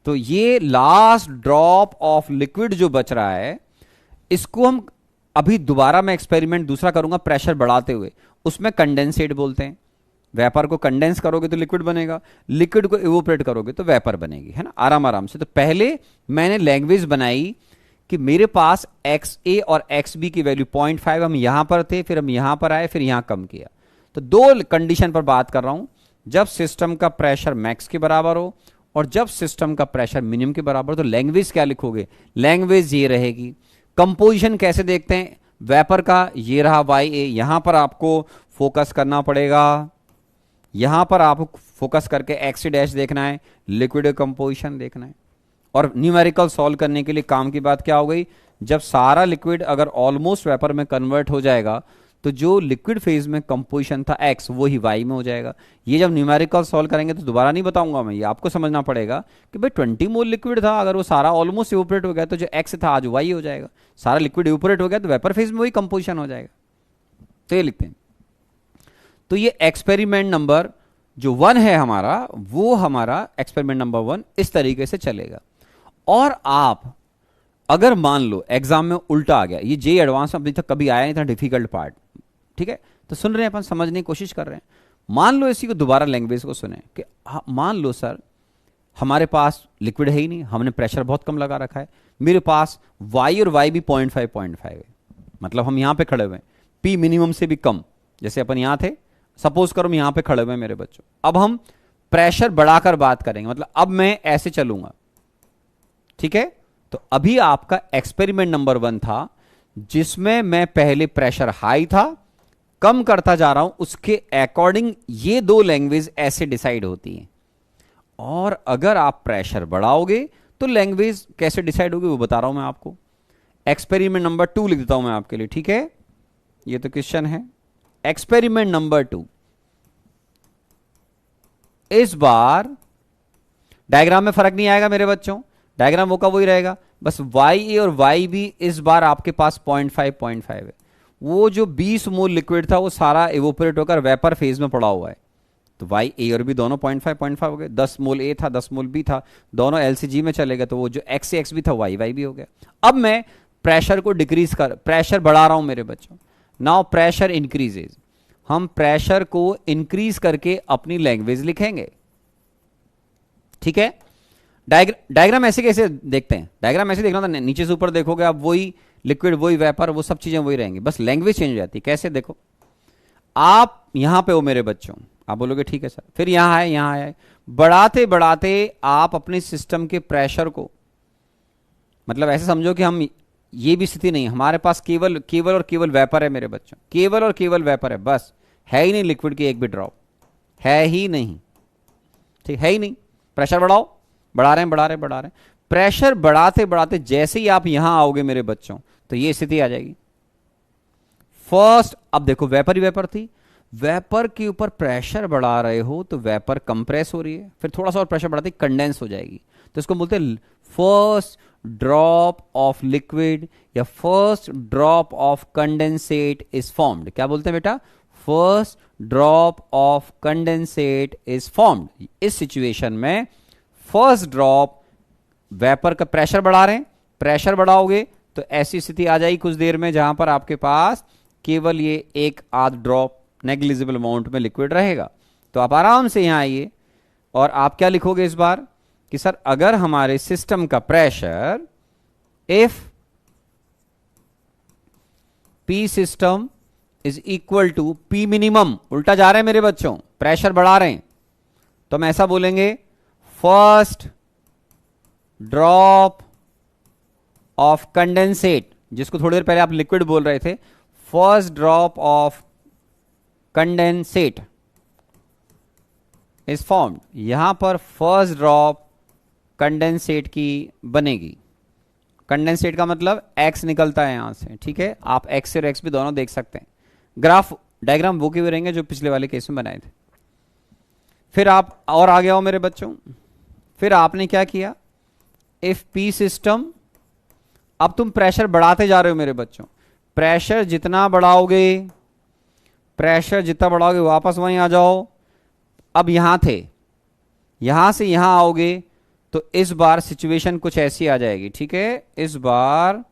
तो ये लास्ट ड्रॉप ऑफ लिक्विड जो बच रहा है, इसको हम अभी दोबारा मैं एक्सपेरिमेंट दूसरा करूंगा प्रेशर बढ़ाते हुए, उसमें कंडेंसेट बोलते हैं। वेपर को कंडेंस करोगे तो लिक्विड बनेगा, लिक्विड को इवोपरेट करोगे तो वेपर बनेगी, है ना, आराम आराम से। तो पहले मैंने लैंग्वेज बनाई कि मेरे पास XA और XB की वैल्यू 0.5, हम यहां पर थे, फिर हम यहां पर आए, फिर यहां कम किया। तो दो कंडीशन पर बात कर रहा हूं, जब सिस्टम का प्रेशर मैक्स के बराबर हो और जब सिस्टम का प्रेशर मिनिमम के बराबर। तो लैंग्वेज क्या लिखोगे? लैंग्वेज ये रहेगी। कंपोजिशन कैसे देखते हैं वेपर का? ये रहा YA, यहां पर आपको फोकस करना पड़ेगा, यहां पर आपको फोकस करके XA' देखना है, लिक्विड कंपोजिशन देखना है। और न्यूमेरिकल सॉल्व करने के लिए काम की बात क्या हो गई? जब सारा लिक्विड अगर ऑलमोस्ट वेपर में कन्वर्ट हो जाएगा, तो जो लिक्विड फेज में कंपोजिशन था X, वो ही Y में हो जाएगा। ये जब न्यूमेरिकल सॉल्व करेंगे तो दोबारा नहीं बताऊंगा मैं, ये आपको समझना पड़ेगा कि भाई 20 मोल लिक्विड था, अगर वो सारा ऑलमोस्ट इवोपरेट हो गया तो जो X था आज Y हो जाएगा। सारा लिक्विड इवोपरेट हो गया तो वेपर फेज में वही कंपोजिशन हो जाएगा। तो ये लिखते हैं। तो ये एक्सपेरिमेंट नंबर जो 1 है हमारा, वो हमारा एक्सपेरिमेंट नंबर 1 इस तरीके से चलेगा। और आप अगर मान लो एग्जाम में उल्टा आ गया, ये जे एडवांस अभी तक कभी आया नहीं था, डिफिकल्ट पार्ट, ठीक है, तो सुन रहे हैं अपन, समझने की कोशिश कर रहे हैं। मान लो इसी को दोबारा लैंग्वेज को सुने कि मान लो सर हमारे पास लिक्विड है ही नहीं, हमने प्रेशर बहुत कम लगा रखा है, मेरे पास y और y भी 0.5 है, मतलब हम यहां पे खड़े हुए हैं, p मिनिमम से भी कम, जैसे अपन यहां थे, सपोज करो हम यहां पे खड़े हुए हैं मेरे बच्चों। अब हम प्रेशर बढ़ाकर बात करेंगे, मतलब अब मैं ऐसे चलूंगा, ठीक है। तो अभी आपका एक्सपेरिमेंट नंबर 1 था जिसमें मैं पहले प्रेशर हाई था, कम करता जा रहा हूं, उसके अकॉर्डिंग ये दो लैंग्वेज ऐसे डिसाइड होती है। और अगर आप प्रेशर बढ़ाओगे तो लैंग्वेज कैसे डिसाइड होगी वो बता रहा हूं मैं आपको। एक्सपेरिमेंट नंबर 2 लिख देता हूं मैं आपके लिए, ठीक है। ये तो क्वेश्चन है। एक्सपेरिमेंट नंबर 2, इस बार डायग्राम में फर्क नहीं आएगा मेरे बच्चों, डायग्राम वो का वही रहेगा, बस वाई ए और वाई बी इस बार आपके पास 0.5 है। वो जो 20 मोल लिक्विड था वो सारा इवोपरेट होकर वेपर फेज में पड़ा हुआ है, तो वाई ए और बी दोनों 0.5 हो गए। 10 मोल ए था, 10 मोल बी था, दोनों एलसीजी में चले गए, तो वो जो एक्स से एक्स भी था वाई वाई भी हो गया। अब मैं प्रेशर को डिक्रीज कर, प्रेशर बढ़ा रहा हूं मेरे बच्चों। नाउ प्रेशर इंक्रीजेज, हम प्रेशर को इंक्रीज करके अपनी लैंग्वेज लिखेंगे, ठीक है। डायग्राम ऐसे कैसे देखते हैं, डायग्राम ऐसे देखना था, नीचे से ऊपर देखोगे आप वही लिक्विड वही वेपर वो सब चीजें वही रहेंगी, बस लैंग्वेज चेंज हो जाती है। कैसे देखो, आप यहां पे हो मेरे बच्चों, आप बोलोगे ठीक है सर, फिर यहां है, यहां है, बढ़ाते बढ़ाते आप अपने सिस्टम के प्रेशर को, मतलब ऐसे समझो कि हम, ये भी स्थिति नहीं, हमारे पास केवल केवल और केवल वेपर है मेरे बच्चों, केवल और केवल वेपर है, बस है ही नहीं लिक्विड की एक भी ड्रॉप, है ही नहीं, ठीक है ही नहीं। प्रेशर बढ़ाओ, बढ़ा रहे हैं बढ़ा रहे हैं बढ़ा रहे हैं, प्रेशर बढ़ाते बढ़ाते जैसे ही आप यहां आओगे मेरे बच्चों तो ये स्थिति आ जाएगी। फर्स्ट, अब देखो वेपर ही वेपर थी, वेपर के ऊपर प्रेशर बढ़ा रहे हो तो वेपर कंप्रेस हो रही है, फिर थोड़ा सा और प्रेशर बढ़ाते कंडेंस हो जाएगी, तो इसको बोलते हैं फर्स्ट ड्रॉप ऑफ लिक्विड या first drop of condensate is formed. क्या बोलते हैं बेटा, first drop of condensate is formed. इस सिचुएशन में फर्स्ट ड्रॉप, वेपर का प्रेशर बढ़ा रहे हैं, प्रेशर बढ़ाओगे तो ऐसी स्थिति आ जाएगी कुछ देर में जहां पर आपके पास केवल ये एक आध ड्रॉप नेग्लिजिबल अमाउंट में लिक्विड रहेगा। तो आप आराम से यहां आइए और आप क्या लिखोगे इस बार कि सर अगर हमारे सिस्टम का pressure, if P system is equal to P minimum, उल्टा जा रहे हैं मेरे बच्चों, प्रेशर बढ़ा रहे हैं, तो हम ऐसा बोलेंगे फर्स्ट ड्रॉप ऑफ कंडेंसेट, जिसको थोड़ी देर पहले आप लिक्विड बोल रहे थे, first drop of condensate is formed. यहां पर फर्स्ट ड्रॉप कंडेंसेट की बनेगी। कंडेंसेट का मतलब एक्स निकलता है यहां से, ठीक है, आप एक्स और एक्स भी दोनों देख सकते हैं। ग्राफ डायग्राम वो के रहेंगे जो पिछले वाले केस में बनाए थे। फिर आप और आगे आओ मेरे बच्चों, फिर आपने क्या किया, इफ पी सिस्टम, अब तुम प्रेशर बढ़ाते जा रहे हो मेरे बच्चों, प्रेशर जितना बढ़ाओगे, प्रेशर जितना बढ़ाओगे वापस वहीं आ जाओ। अब यहां थे, यहां से यहां आओगे तो इस बार सिचुएशन कुछ ऐसी आ जाएगी, ठीक है। इस बार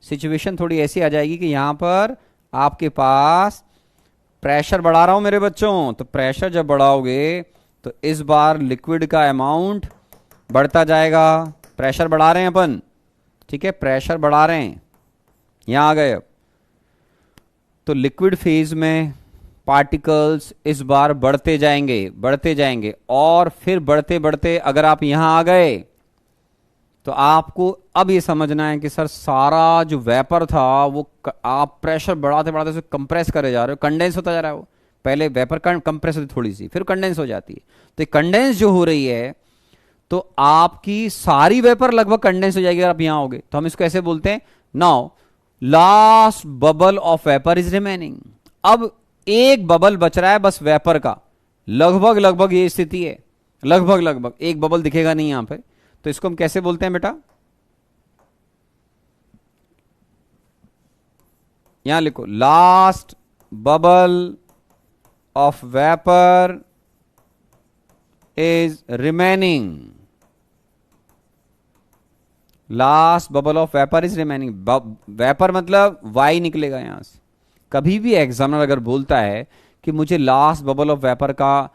सिचुएशन थोड़ी ऐसी आ जाएगी कि यहां पर आपके पास प्रेशर बढ़ा रहा हूं मेरे बच्चों, तो प्रेशर जब बढ़ाओगे तो इस बार लिक्विड का अमाउंट बढ़ता जाएगा। प्रेशर बढ़ा रहे हैं अपन, ठीक है, प्रेशर बढ़ा रहे हैं, यहां आ गए। अब तो लिक्विड फेज में पार्टिकल्स इस बार बढ़ते जाएंगे बढ़ते जाएंगे, और फिर बढ़ते बढ़ते अगर आप यहां आ गए तो आपको अब ये समझना है कि सर सारा जो वेपर था वो आप प्रेशर बढ़ाते बढ़ाते उसे कंप्रेस करे जा रहे हो, कंडेंस होता जा रहा है। वो पहले वेपर कंप्रेस होती थोड़ी सी, फिर कंडेंस हो जाती है, तो कंडेंस जो हो रही है तो आपकी सारी वेपर लगभग कंडेंस हो जाएगी अगर आप यहां आओगे। तो हम इसको ऐसे बोलते हैं, now last bubble of vapour is remaining. अब एक बबल बच रहा है बस वेपर का, लगभग लगभग ये स्थिति है, लगभग लगभग एक बबल दिखेगा नहीं यहां पे, तो इसको हम कैसे बोलते हैं बेटा, यहां लिखो last bubble of vapour is remaining, last bubble of vapour is remaining. Vapour मतलब वाई निकलेगा यहां से। कभी भी एग्जामिनर अगर बोलता है कि मुझे लास्ट बबल ऑफ वेपर का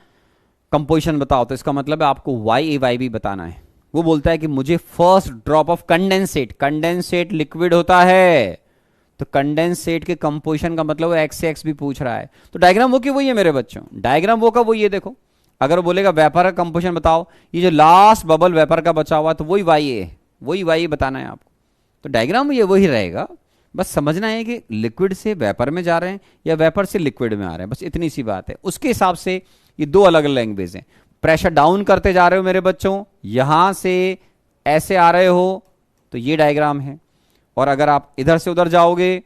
कंपोजिशन बताओ, तो इसका मतलब है आपको वाई ए वाई भी बताना है, वो बोलता है कि मुझे first drop of condensate, condensate liquid होता है, तो कंडेंसेट के कंपोजिशन का मतलब एक्स से एक्स भी पूछ रहा है। तो डायग्राम वो की वही है मेरे बच्चों, डायग्राम वो का वही है। देखो अगर वो बोलेगा वेपर का कंपोजिशन बताओ, ये जो लास्ट बबल वेपर का बचा हुआ है तो वही वाई है, वही वाई बताना है आपको। तो डायग्राम ये वही रहेगा, बस समझना है कि लिक्विड से वेपर में जा रहे हैं या वेपर से लिक्विड में आ रहे हैं, बस इतनी सी बात है। उसके हिसाब से ये दो अलग अलग लैंग्वेज हैं। प्रेशर डाउन करते जा रहे हो मेरे बच्चों, यहां से ऐसे आ रहे हो तो ये डायग्राम है, और अगर आप इधर से उधर जाओगे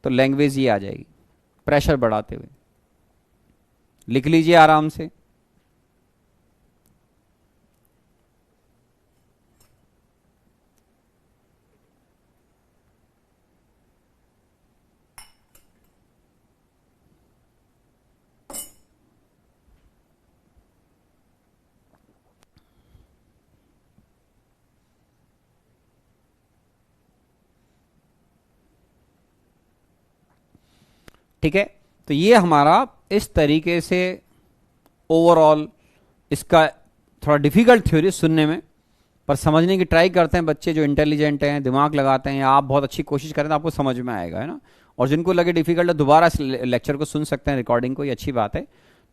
तो लैंग्वेज ये आ जाएगी प्रेशर बढ़ाते हुए। लिख लीजिए आराम से। ठीक है, तो ये हमारा इस तरीके से ओवरऑल, इसका थोड़ा डिफिकल्ट थ्योरी सुनने में, पर समझने की ट्राई करते हैं बच्चे जो इंटेलिजेंट हैं, दिमाग लगाते हैं, या आप बहुत अच्छी कोशिश करें तो आपको समझ में आएगा, है ना। और जिनको लगे डिफिकल्ट है दोबारा इस लेक्चर को सुन सकते हैं, रिकॉर्डिंग को, ये अच्छी बात है।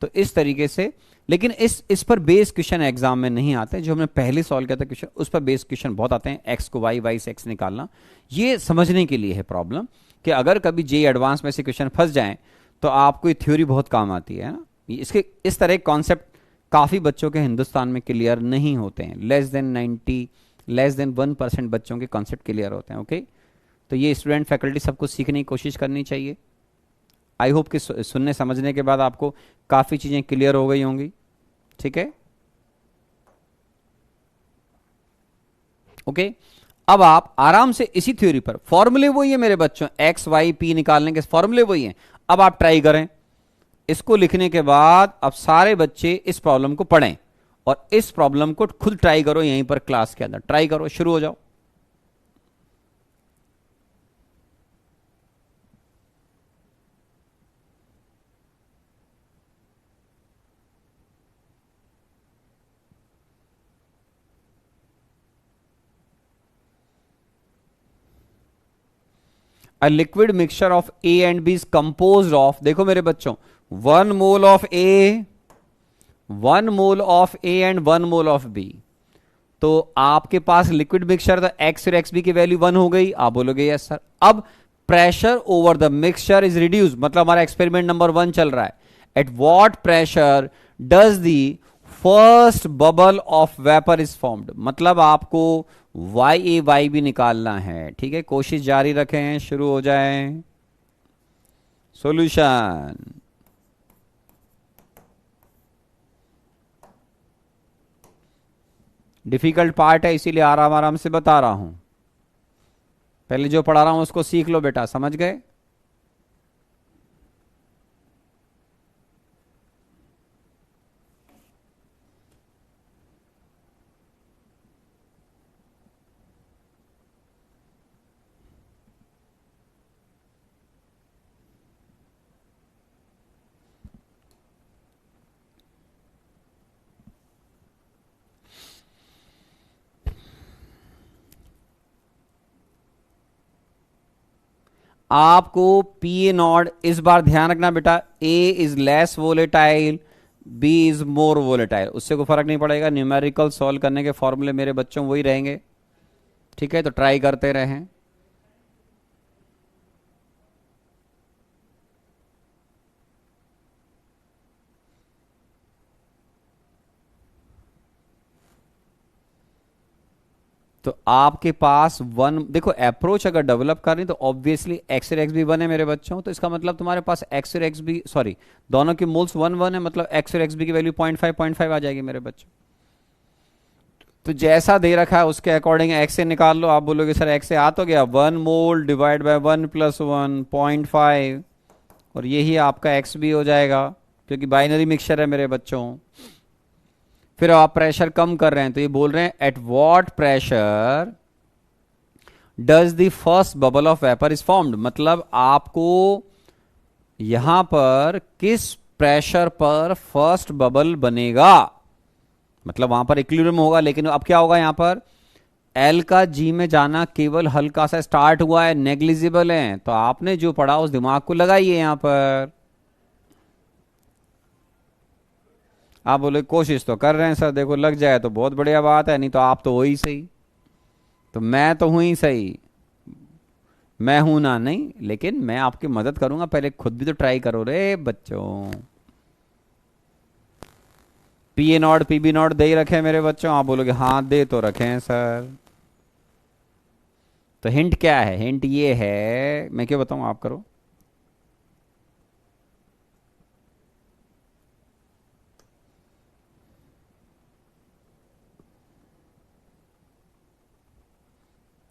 तो इस तरीके से, लेकिन इस पर बेस क्वेश्चन एग्जाम में नहीं आते। जो हमने पहले सॉल्व किया था क्वेश्चन, उस पर बेस क्वेश्चन बहुत आते हैं। एक्स को वाई, वाई से एक्स निकालना, ये समझने के लिए है प्रॉब्लम, कि अगर कभी जे एडवांस में से क्वेश्चन फंस जाएं तो आपको ये थ्योरी बहुत काम आती है ना। इसके इस तरह के कॉन्सेप्ट काफ़ी बच्चों के हिंदुस्तान में क्लियर नहीं होते हैं, लेस देन 1% बच्चों के कॉन्सेप्ट क्लियर होते हैं। ओके, तो ये स्टूडेंट फैकल्टी सबको सीखने की कोशिश करनी चाहिए। आई होप कि सुनने समझने के बाद आपको काफ़ी चीज़ें क्लियर हो गई होंगी। ठीक है, ओके। अब आप आराम से इसी थ्योरी पर, फॉर्मूले वही है मेरे बच्चों, एक्स वाई पी निकालने के फॉर्मूले वही हैं। अब आप ट्राई करें, इसको लिखने के बाद अब सारे बच्चे इस प्रॉब्लम को पढ़ें और इस प्रॉब्लम को खुद ट्राई करो, यहीं पर क्लास के अंदर ट्राई करो। शुरू हो जाओ। A liquid mixture of A and B is composed of, देखो मेरे बच्चों, 1 mole of A, 1 mole of A and 1 mole of B। तो आपके पास लिक्विड मिक्सचर था, एक्स और एक्स बी की वैल्यू 1 हो गई, आप बोलोगे यस सर। अब pressure over the mixture is reduce, मतलब हमारा एक्सपेरिमेंट नंबर 1 चल रहा है। At what pressure does the first bubble of vapour is formed, मतलब आपको वाई ए वाई भी निकालना है। ठीक है, कोशिश जारी रखें, शुरू हो जाए। सॉल्यूशन, डिफिकल्ट पार्ट है इसीलिए आराम आराम से बता रहा हूं। पहले जो पढ़ा रहा हूं उसको सीख लो बेटा, समझ गए। आपको पी ए नॉट इस बार ध्यान रखना बेटा, A is less volatile, B is more volatile, उससे कोई फर्क नहीं पड़ेगा। न्यूमेरिकल सॉल्व करने के फॉर्मूले मेरे बच्चों वही रहेंगे। ठीक है, तो ट्राई करते रहें। तो आपके पास 1, देखो अप्रोच अगर डेवलप करनी तो ऑब्वियसली एक्स और एक्स भी 1 है मेरे बच्चों, तो इसका मतलब तुम्हारे पास एक्स और एक्स बी, सॉरी दोनों की मोल्स 1 1 है, मतलब एक्स और एक्स बी की वैल्यू 0.5 आ जाएगी मेरे बच्चों। तो जैसा दे रखा है उसके अकॉर्डिंग एक्स से निकाल लो। आप बोलोगे सर एक्स से आ तो गया, 1 मोल डिवाइड बाय 1 + 1 0.5, और यही आपका एक्स बी हो जाएगा, क्योंकि बाइनरी मिक्सचर है मेरे बच्चों। फिर आप प्रेशर कम कर रहे हैं तो ये बोल रहे हैं at what pressure does the first bubble of vapour is formed, मतलब आपको यहां पर किस प्रेशर पर फर्स्ट बबल बनेगा। मतलब वहां पर इक्विलिब्रियम होगा, लेकिन अब क्या होगा यहां पर, एल का जी में जाना केवल हल्का सा स्टार्ट हुआ है, नेग्लिजिबल है। तो आपने जो पढ़ा उस दिमाग को लगाइए यहां पर। आप बोले कोशिश तो कर रहे हैं सर, देखो लग जाए तो बहुत बढ़िया बात है, नहीं तो आप तो हो ही सही। तो मैं तो हूं ही सही, मैं हूं ना नहीं, लेकिन मैं आपकी मदद करूंगा, पहले खुद भी तो ट्राई करो रे बच्चों। P A nought P B nought दे ही रखे हैं मेरे बच्चों, आप बोलोगे हाँ दे तो रखे हैं सर। तो हिंट क्या है, हिंट ये है, मैं क्यों बताऊं, आप करो।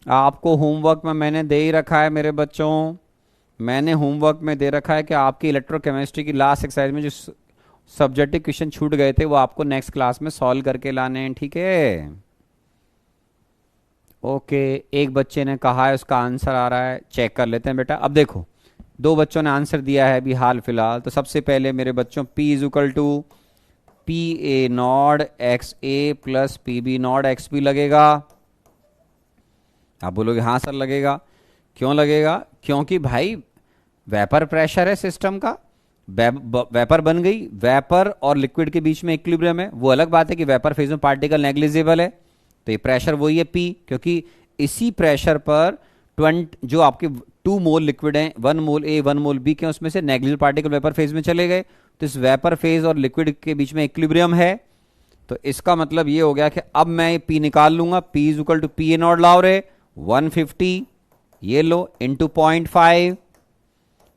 आपको होमवर्क में मैंने दे ही रखा है मेरे बच्चों, मैंने होमवर्क में दे रखा है कि आपकी इलेक्ट्रोकेमिस्ट्री की लास्ट एक्सरसाइज में जो सब्जेक्टिव क्वेश्चन छूट गए थे वो आपको नेक्स्ट क्लास में सॉल्व करके लाने हैं, ठीक है। ओके, एक बच्चे ने कहा है उसका आंसर आ रहा है, चेक कर लेते हैं बेटा। अब देखो दो बच्चों ने आंसर दिया है अभी हाल फिलहाल, तो सबसे पहले मेरे बच्चों P is equal to P A not X A plus P B not X B लगेगा। आप बोलोगे हाँ सर लगेगा, क्यों लगेगा, क्योंकि भाई वेपर प्रेशर है सिस्टम का, वेपर बन गई, वेपर और लिक्विड के बीच में इक्विलिब्रियम है। वो अलग बात है कि वेपर फेज में पार्टिकल नेग्लिजिबल है, तो ये प्रेशर वही है पी, क्योंकि इसी प्रेशर पर 20 जो आपके 2 मोल लिक्विड हैं, 1 मोल ए 1 मोल बी के, उसमें से नेग्लिजिबल पार्टिकल वेपर फेज में चले गए, तो इस वेपर फेज और लिक्विड के बीच में इक्विलिब्रियम है। तो इसका मतलब ये हो गया कि अब मैं ये पी निकाल लूंगा, P is equal to P A naught लाओ रे 150, ये लो इंटू 0.5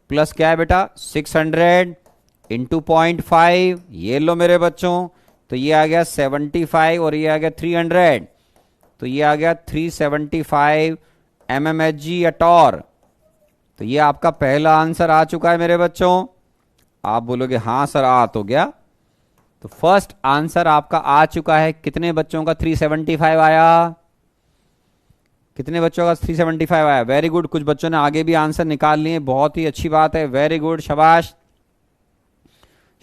प्लस क्या है बेटा 600 इंटू 0.5, ये लो मेरे बच्चों, तो ये आ गया 75 और ये आ गया 300, तो ये आ गया 375 mmHg या टॉर। तो ये आपका पहला आंसर आ चुका है मेरे बच्चों। आप बोलोगे हाँ सर आ तो गया, तो फर्स्ट आंसर आपका आ चुका है। कितने बच्चों का 375 आया, कितने बच्चों का 375 आया, वेरी गुड। कुछ बच्चों ने आगे भी आंसर निकाल लिए, बहुत ही अच्छी बात है, वेरी गुड, शाबाश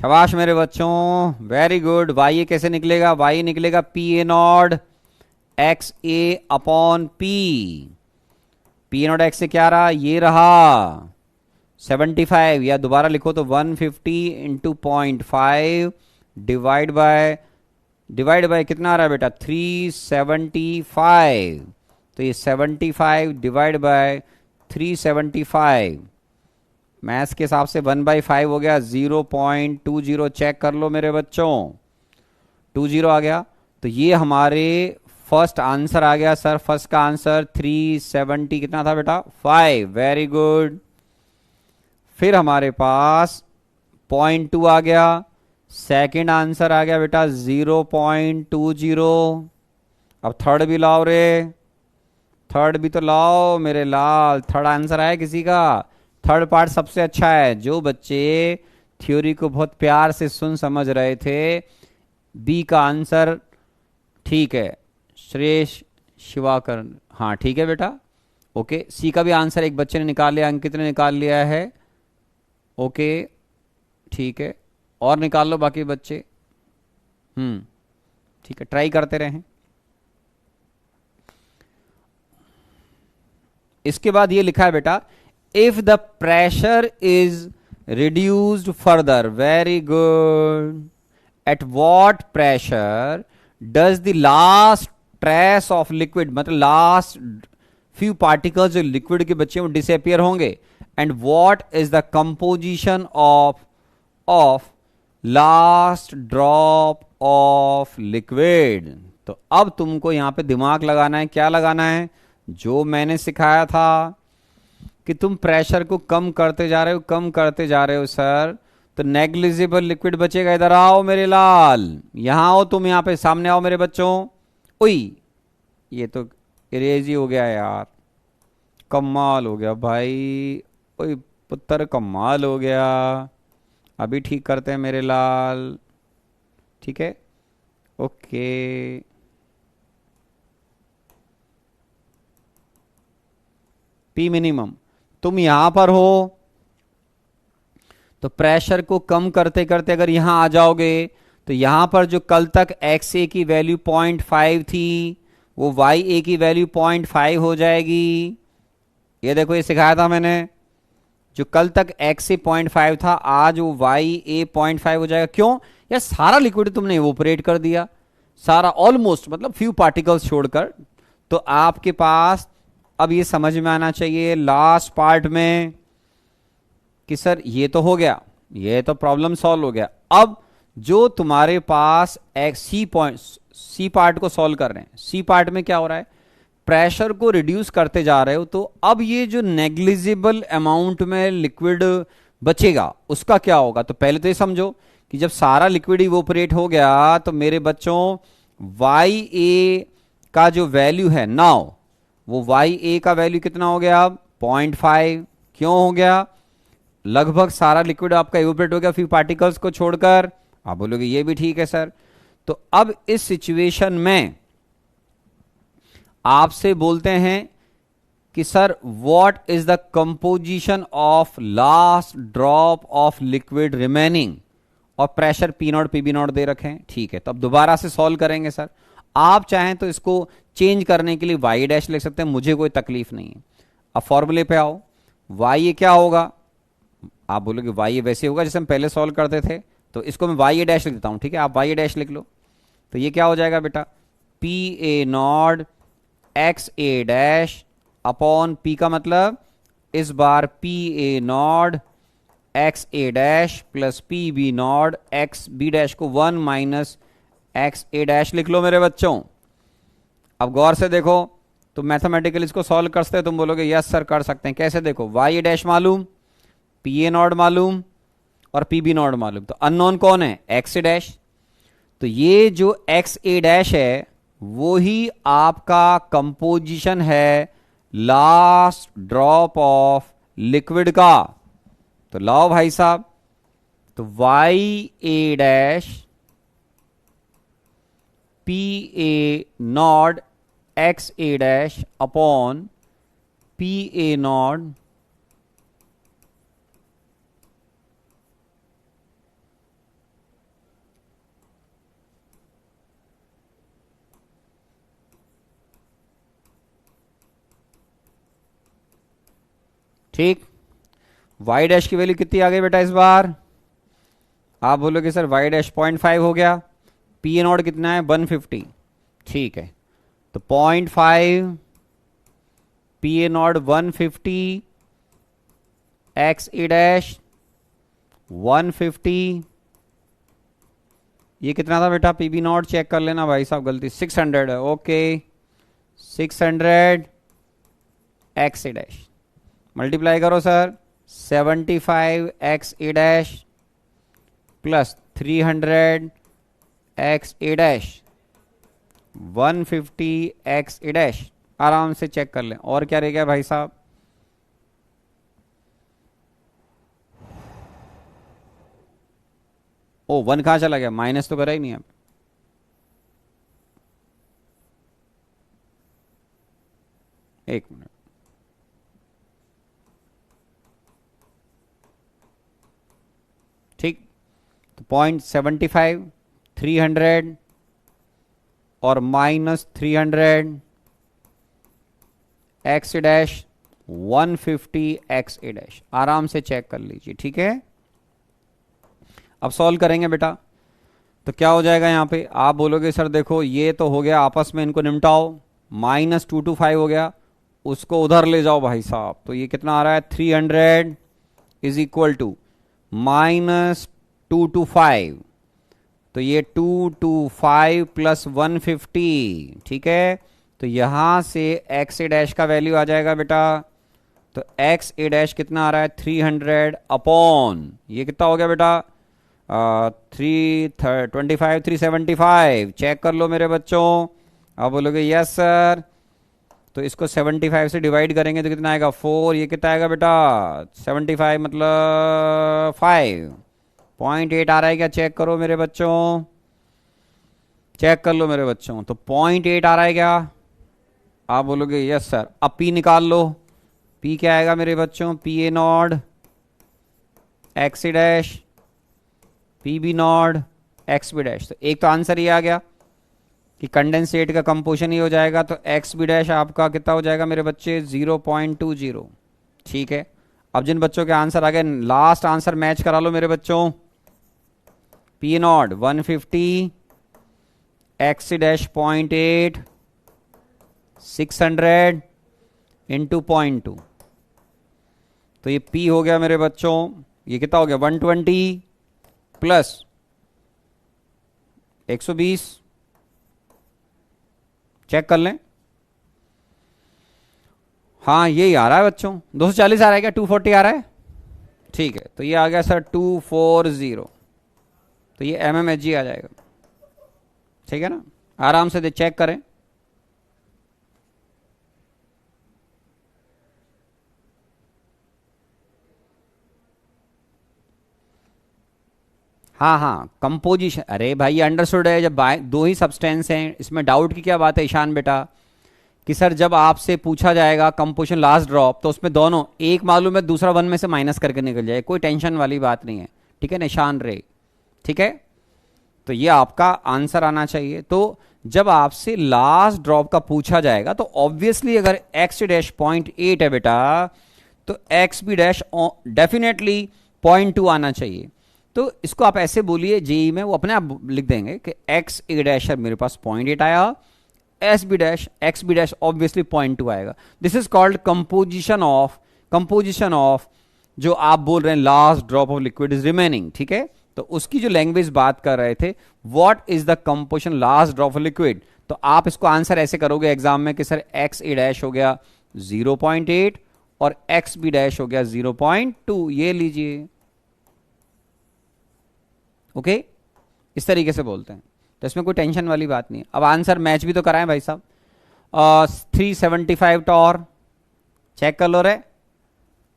शाबाश मेरे बच्चों, वेरी गुड। वाई कैसे निकलेगा, वाई निकलेगा P A not X A upon P, P A not x से क्या रहा, ये रहा 75, या दोबारा लिखो तो 150 इंटू 0.5 डिवाइड बाय कितना आ रहा है बेटा 375, तो ये 75 डिवाइड बाय 375, मैथ्स के हिसाब से 1/5 हो गया, 0.20, चेक कर लो मेरे बच्चों 20 आ गया। तो ये हमारे फर्स्ट आंसर आ गया सर, फर्स्ट का आंसर 370 कितना था बेटा 5, वेरी गुड। फिर हमारे पास 0.2 आ गया, सेकंड आंसर आ गया बेटा 0.20। अब थर्ड भी लाओ रे, थर्ड भी तो लाओ मेरे लाल, थर्ड आंसर आया किसी का, थर्ड पार्ट सबसे अच्छा है। जो बच्चे थ्योरी को बहुत प्यार से सुन समझ रहे थे, बी का आंसर ठीक है, श्रेष शिवाकर, हाँ ठीक है बेटा, ओके। सी का भी आंसर एक बच्चे ने निकाल लिया, अंकित ने निकाल लिया है, ओके ठीक है, और निकाल लो बाकी बच्चे, ठीक है, ट्राई करते रहें। इसके बाद ये लिखा है बेटा, if the pressure is reduced further, very good, at what pressure does the last trace of liquid, मतलब लास्ट फ्यू पार्टिकल्स जो लिक्विड के बच्चे में डिसअपियर होंगे, and what is the composition of last drop of liquid. तो अब तुमको यहां पे दिमाग लगाना है, क्या लगाना है, जो मैंने सिखाया था कि तुम प्रेशर को कम करते जा रहे हो, कम करते जा रहे हो सर, तो नेग्लिजिबल लिक्विड बचेगा। इधर आओ मेरे लाल, यहां आओ तुम, यहां पे सामने आओ मेरे बच्चों। ओई ये तो इरेज ही हो गया यार, कमाल हो गया भाई, ओए पुत्र कमाल हो गया, अभी ठीक करते हैं मेरे लाल, ठीक है, ओके। पी मिनिमम, तुम यहां पर हो तो प्रेशर को कम करते करते अगर यहां आ जाओगे तो यहां पर जो कल तक एक्स ए की वैल्यू 0.5 थी वो वाई ए की वैल्यू 0.5 हो जाएगी। ये देखो, ये सिखाया था मैंने। जो कल तक एक्स ए 0.5 था, आज वो वाई ए 0.5 हो जाएगा। क्यों? यार सारा लिक्विड तुमने इवोपरेट कर दिया, सारा, ऑलमोस्ट, मतलब फ्यू पार्टिकल्स छोड़कर। तो आपके पास अब ये समझ में आना चाहिए लास्ट पार्ट में कि सर ये तो हो गया, ये तो प्रॉब्लम सॉल्व हो गया। अब जो तुम्हारे पास एक सी पार्ट को सॉल्व कर रहे हैं, सी पार्ट में क्या हो रहा है, प्रेशर को रिड्यूस करते जा रहे हो। तो अब ये जो नेग्लिजिबल अमाउंट में लिक्विड बचेगा उसका क्या होगा? तो पहले तो ये समझो कि जब सारा लिक्विड इवोपरेट हो गया तो मेरे बच्चों वाई ए का जो वैल्यू है नाउ, वो वाई ए का वैल्यू कितना हो गया? 0.5। क्यों हो गया? लगभग सारा लिक्विड आपका इवोपरेट हो गया फ्यू पार्टिकल्स को छोड़कर। आप बोलोगे ये भी ठीक है सर। तो अब इस सिचुएशन में आपसे बोलते हैं कि sir what is the composition of last drop of liquid remaining, और pressure P nought P B nought दे रखे हैं। ठीक है, तो अब दोबारा से सॉल्व करेंगे सर। आप चाहें तो इसको चेंज करने के लिए वाई डैश लिख सकते हैं, मुझे कोई तकलीफ नहीं है। अब फॉर्मूले पे आओ, वाई ए क्या होगा? आप बोलोगे वाई ए वैसे होगा जैसे हम पहले सॉल्व करते थे, तो इसको मैं वाई ए डैश लिख देता हूं। ठीक है, आप वाई ए डैश लिख लो। तो ये क्या हो जाएगा बेटा? P A not X A dash upon P का मतलब इस बार P A not X A dash plus P B not X B dash को 1 माइनस एक्स ए डैश लिख लो मेरे बच्चों। अब गौर से देखो, तो मैथमेटिकली इसको सॉल्व कर सकते हो। तुम बोलोगे यस सर कर सकते हैं। कैसे? देखो, वाई ए डैश मालूम, पी ए नॉट मालूम और पी बी नॉट मालूम। तो अननोन कौन है? X A dash. तो ये जो एक्स ए डैश है वो ही आपका कंपोजिशन है लास्ट ड्रॉप ऑफ लिक्विड का। तो लाओ भाई साहब, तो Y A dash P A not X A dash upon P A naught ठीक। वाई डैश की वैल्यू कितनी आ गई बेटा इस बार? आप बोलोगे सर वाई डैश 0.5 हो गया, पी ए नॉट कितना है? 150। ठीक है, तो 0.5 P A not 150 x A dash 150। ये कितना था बेटा? पी बी नॉट चेक कर लेना भाई साहब, गलती 600 है। Okay, 600 x A dash multiply करो sir, 75 x A dash plus 300 x A dash 150 x A dash. आराम से चेक कर लें। और क्या रह गया भाई साहब? ओ 1 कहां चला गया? माइनस तो करा ही नहीं अब। एक मिनट, ठीक। तो 0.75 300 और minus 300 x A dash 150 x A dash. आराम से चेक कर लीजिए, ठीक है। अब सॉल्व करेंगे बेटा, तो क्या हो जाएगा यहां पे? आप बोलोगे सर देखो ये तो हो गया, आपस में इनको निपटाओ। -225 हो गया, उसको उधर ले जाओ भाई साहब। तो ये कितना आ रहा है? 300 इज इक्वल टू -225। तो ये 225 प्लस 150, ठीक है। तो यहां से एक्स ए डैश का वैल्यू आ जाएगा बेटा। तो एक्स ए डैश कितना आ रहा है? 300 अपॉन ये कितना हो गया बेटा? 325 375। चेक कर लो मेरे बच्चों। आप बोलोगे यस सर। तो इसको 75 से डिवाइड करेंगे तो कितना आएगा? 4। ये कितना आएगा बेटा? 75 मतलब 5.8 आ रहा है क्या? चेक करो मेरे बच्चों, चेक कर लो मेरे बच्चों। तो 0.8 आ रहा है क्या? आप बोलोगे यस सर। अब पी निकाल लो। पी क्या आएगा मेरे बच्चों? P A not X A dash P B not X B dash. तो एक तो आंसर ये आ गया कि कंडेंसेट का कंपोजिशन ही हो जाएगा, तो एक्स बी डैश आपका कितना हो जाएगा मेरे बच्चे 0.20। ठीक है, अब जिन बच्चों के आंसर आ गए लास्ट आंसर मैच करा लो मेरे बच्चों। P not 150, x dash 0.8, 600 into 0.2, तो ये P हो गया मेरे बच्चों, ये कितना हो गया 120 प्लस 120। चेक कर लें, हाँ यही आ रहा है बच्चों, 240 आ रहा है क्या, 240 आ रहा है। ठीक है, तो ये आ गया सर 240, तो ये MMHG आ जाएगा। ठीक है ना, आराम से चेक करें। हाँ हाँ कंपोजिशन, अरे भाई अंडरस्टूड है, जब दो ही सब्सटेंस हैं इसमें डाउट की क्या बात है ईशान बेटा, कि सर जब आपसे पूछा जाएगा कंपोजिशन लास्ट ड्रॉप तो उसमें दोनों एक मालूम है, दूसरा वन में से माइनस करके निकल जाए, कोई टेंशन वाली बात नहीं है। ठीक है निशान रे, ठीक है, तो ये आपका आंसर आना चाहिए। तो जब आपसे लास्ट ड्रॉप का पूछा जाएगा तो ऑब्वियसली अगर एक्स डैश 0.8 है बेटा, तो एक्स बी डैश डेफिनेटली 0.2 आना चाहिए। तो इसको आप ऐसे बोलिए, जेई में वो अपने आप लिख देंगे कि एक्स ए डैश मेरे पास 0.8 आया, S B dash X B dash obviously 0.2 आएगा। This is called composition of जो आप बोल रहे हैं last drop of liquid is remaining. ठीक है, तो उसकी जो लैंग्वेज बात कर रहे थे, what is the composition last drop of liquid, तो आप इसको आंसर ऐसे करोगे एग्जाम में कि सर एक्स ए डैश हो गया 0.8 और एक्स बी डैश हो गया 0.2, ये लीजिए। ओके, इस तरीके से बोलते हैं, तो इसमें कोई टेंशन वाली बात नहीं है। अब आंसर मैच भी तो कराएं भाई साहब। 375 टॉर चेक कर लो रे,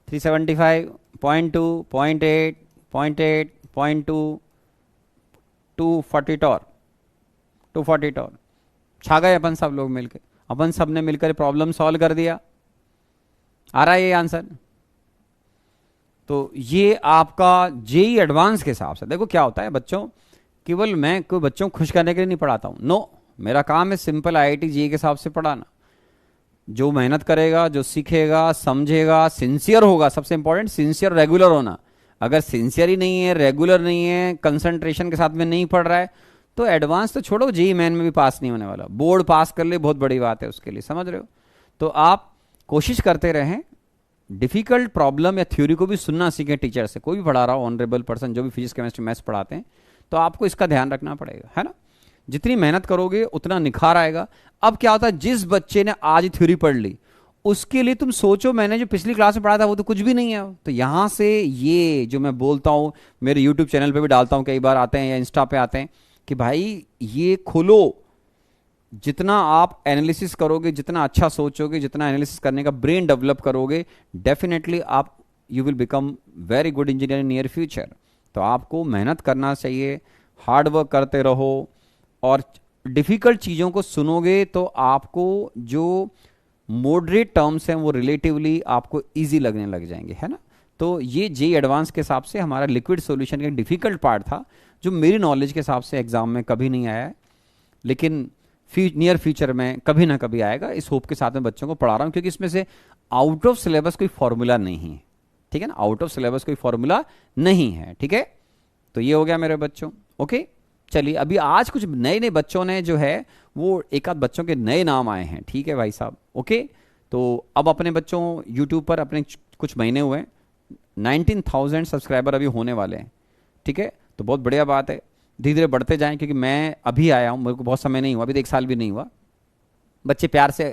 375, 0.2, 0.8, 0.8, 0.2, 240 टॉर, 240 टॉर। छा गए अपन सब लोग मिलकर, अपन सब ने मिलकर प्रॉब्लम सॉल्व कर दिया। आ रहा है ये आंसर। तो ये आपका जेई एडवांस के हिसाब से देखो क्या होता है बच्चों, केवल मैं कोई बच्चों को खुश करने के लिए नहीं पढ़ाता हूं, नो, मेरा काम है सिंपल आईआईटी जेई के हिसाब से पढ़ाना। जो मेहनत करेगा, जो सीखेगा, समझेगा, सिंसियर होगा, सबसे इंपॉर्टेंट सिंसियर रेगुलर होना। अगर सिंसियर ही नहीं है, रेगुलर नहीं है, कंसंट्रेशन के साथ में नहीं पढ़ रहा है, तो एडवांस तो छोड़ो, जेई मेन में भी पास नहीं होने वाला। बोर्ड पास कर ले बहुत बड़ी बात है उसके लिए, समझ रहे हो। तो आप कोशिश करते रहें, डिफिकल्ट प्रॉब्लम या थ्योरी को भी सुनना सीखें टीचर से, कोई भी पढ़ा रहा हो, ऑनरेबल पर्सन जो भी फिजिक्स केमिस्ट्री मैथ्स पढ़ाते हैं, तो आपको इसका ध्यान रखना पड़ेगा, है ना। जितनी मेहनत करोगे उतना निखार आएगा। अब क्या होता है, जिस बच्चे ने आज थ्योरी पढ़ ली उसके लिए तुम सोचो मैंने जो पिछली क्लास में पढ़ा था वो तो कुछ भी नहीं है। तो यहां से ये जो मैं बोलता हूं, मेरे यूट्यूब चैनल पे भी डालता हूं, कई बार आते हैं या इंस्टा पे आते हैं कि भाई ये खोलो, जितना आप एनालिसिस करोगे, जितना अच्छा सोचोगे, जितना एनालिसिस करने का ब्रेन डेवलप करोगे, डेफिनेटली आप you will become very good engineer in near future. तो आपको मेहनत करना चाहिए, हार्ड वर्क करते रहो, और डिफिकल्ट चीज़ों को सुनोगे तो आपको जो मॉडरेट टर्म्स हैं वो रिलेटिवली आपको इजी लगने लग जाएंगे, है ना। तो ये जेई एडवांस के हिसाब से हमारा लिक्विड सॉल्यूशन का डिफिकल्ट पार्ट था, जो मेरी नॉलेज के हिसाब से एग्जाम में कभी नहीं आया है, लेकिन नियर फ्यूचर में कभी ना कभी आएगा, इस होप के साथ में बच्चों को पढ़ा रहा हूं, क्योंकि इसमें से आउट ऑफ सिलेबस कोई फॉर्मूला नहीं है। ठीक है ना, आउट ऑफ सिलेबस कोई फॉर्मूला नहीं है। ठीक है, तो ये हो गया मेरे बच्चों। ओके, चलिए अभी आज कुछ नए नए बच्चों ने जो है वो एक आध बच्चों के नए नाम आए हैं। ठीक है भाई साहब, ओके। तो अब अपने बच्चों यूट्यूब पर अपने कुछ महीने हुए, 19,000 सब्सक्राइबर अभी होने वाले हैं। ठीक है, तो बहुत बढ़िया बात है, धीरे धीरे बढ़ते जाएं, क्योंकि मैं अभी आया हूं, मेरे को बहुत समय नहीं हुआ, अभी तो 1 साल भी नहीं हुआ। बच्चे प्यार से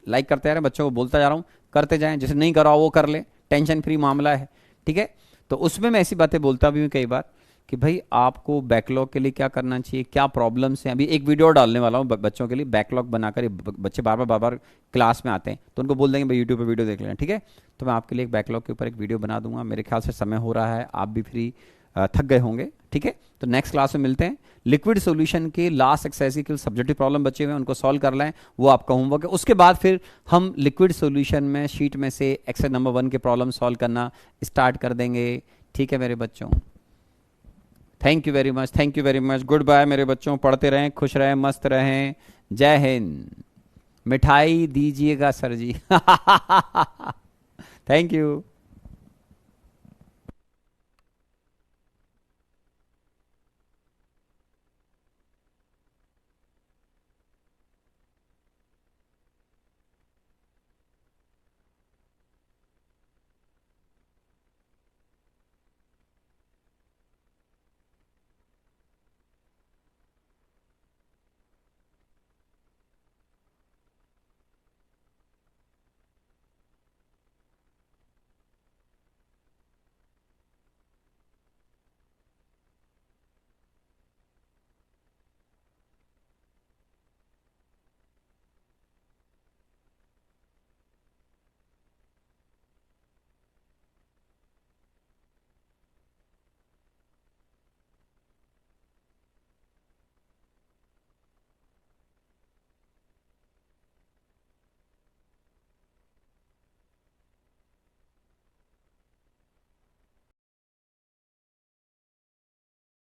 लाइक करते जा रहे हैं, बच्चों को बोलता जा रहा हूं करते जाएं, जैसे नहीं करो वो कर ले, टेंशन फ्री मामला है। ठीक है, तो उसमें मैं ऐसी बातें बोलता भी हूँ कई बार कि भाई आपको बैकलॉग के लिए क्या करना चाहिए, क्या प्रॉब्लम्स हैं। अभी एक वीडियो डालने वाला हूँ बच्चों के लिए, बैकलॉग बनाकर, बच्चे बार बार क्लास में आते हैं तो उनको बोल देंगे भाई यूट्यूब पे वीडियो देख लेना। ठीक है, तो मैं आपके लिए एक बैकलॉग के ऊपर एक वीडियो बना दूंगा। मेरे ख्याल से समय हो रहा है, आप भी फ्री थक गए होंगे। ठीक है, तो नेक्स्ट क्लास में मिलते हैं। लिक्विड सॉल्यूशन के लास्ट एक्सरसाइज के केवल सब्जेक्टिव प्रॉब्लम बचे हुए हैं, उनको सॉल्व कर लें, वो आपका होमवर्क है। उसके बाद फिर हम लिक्विड सॉल्यूशन में शीट में से एक्सरसाइज नंबर 1 के प्रॉब्लम सॉल्व करना स्टार्ट कर देंगे। ठीक है मेरे बच्चों, thank you very much, thank you very much, goodbye मेरे बच्चों, पढ़ते रहें, खुश रहें, मस्त रहें, जय हिंद। मिठाई दीजिएगा सर जी। Thank you.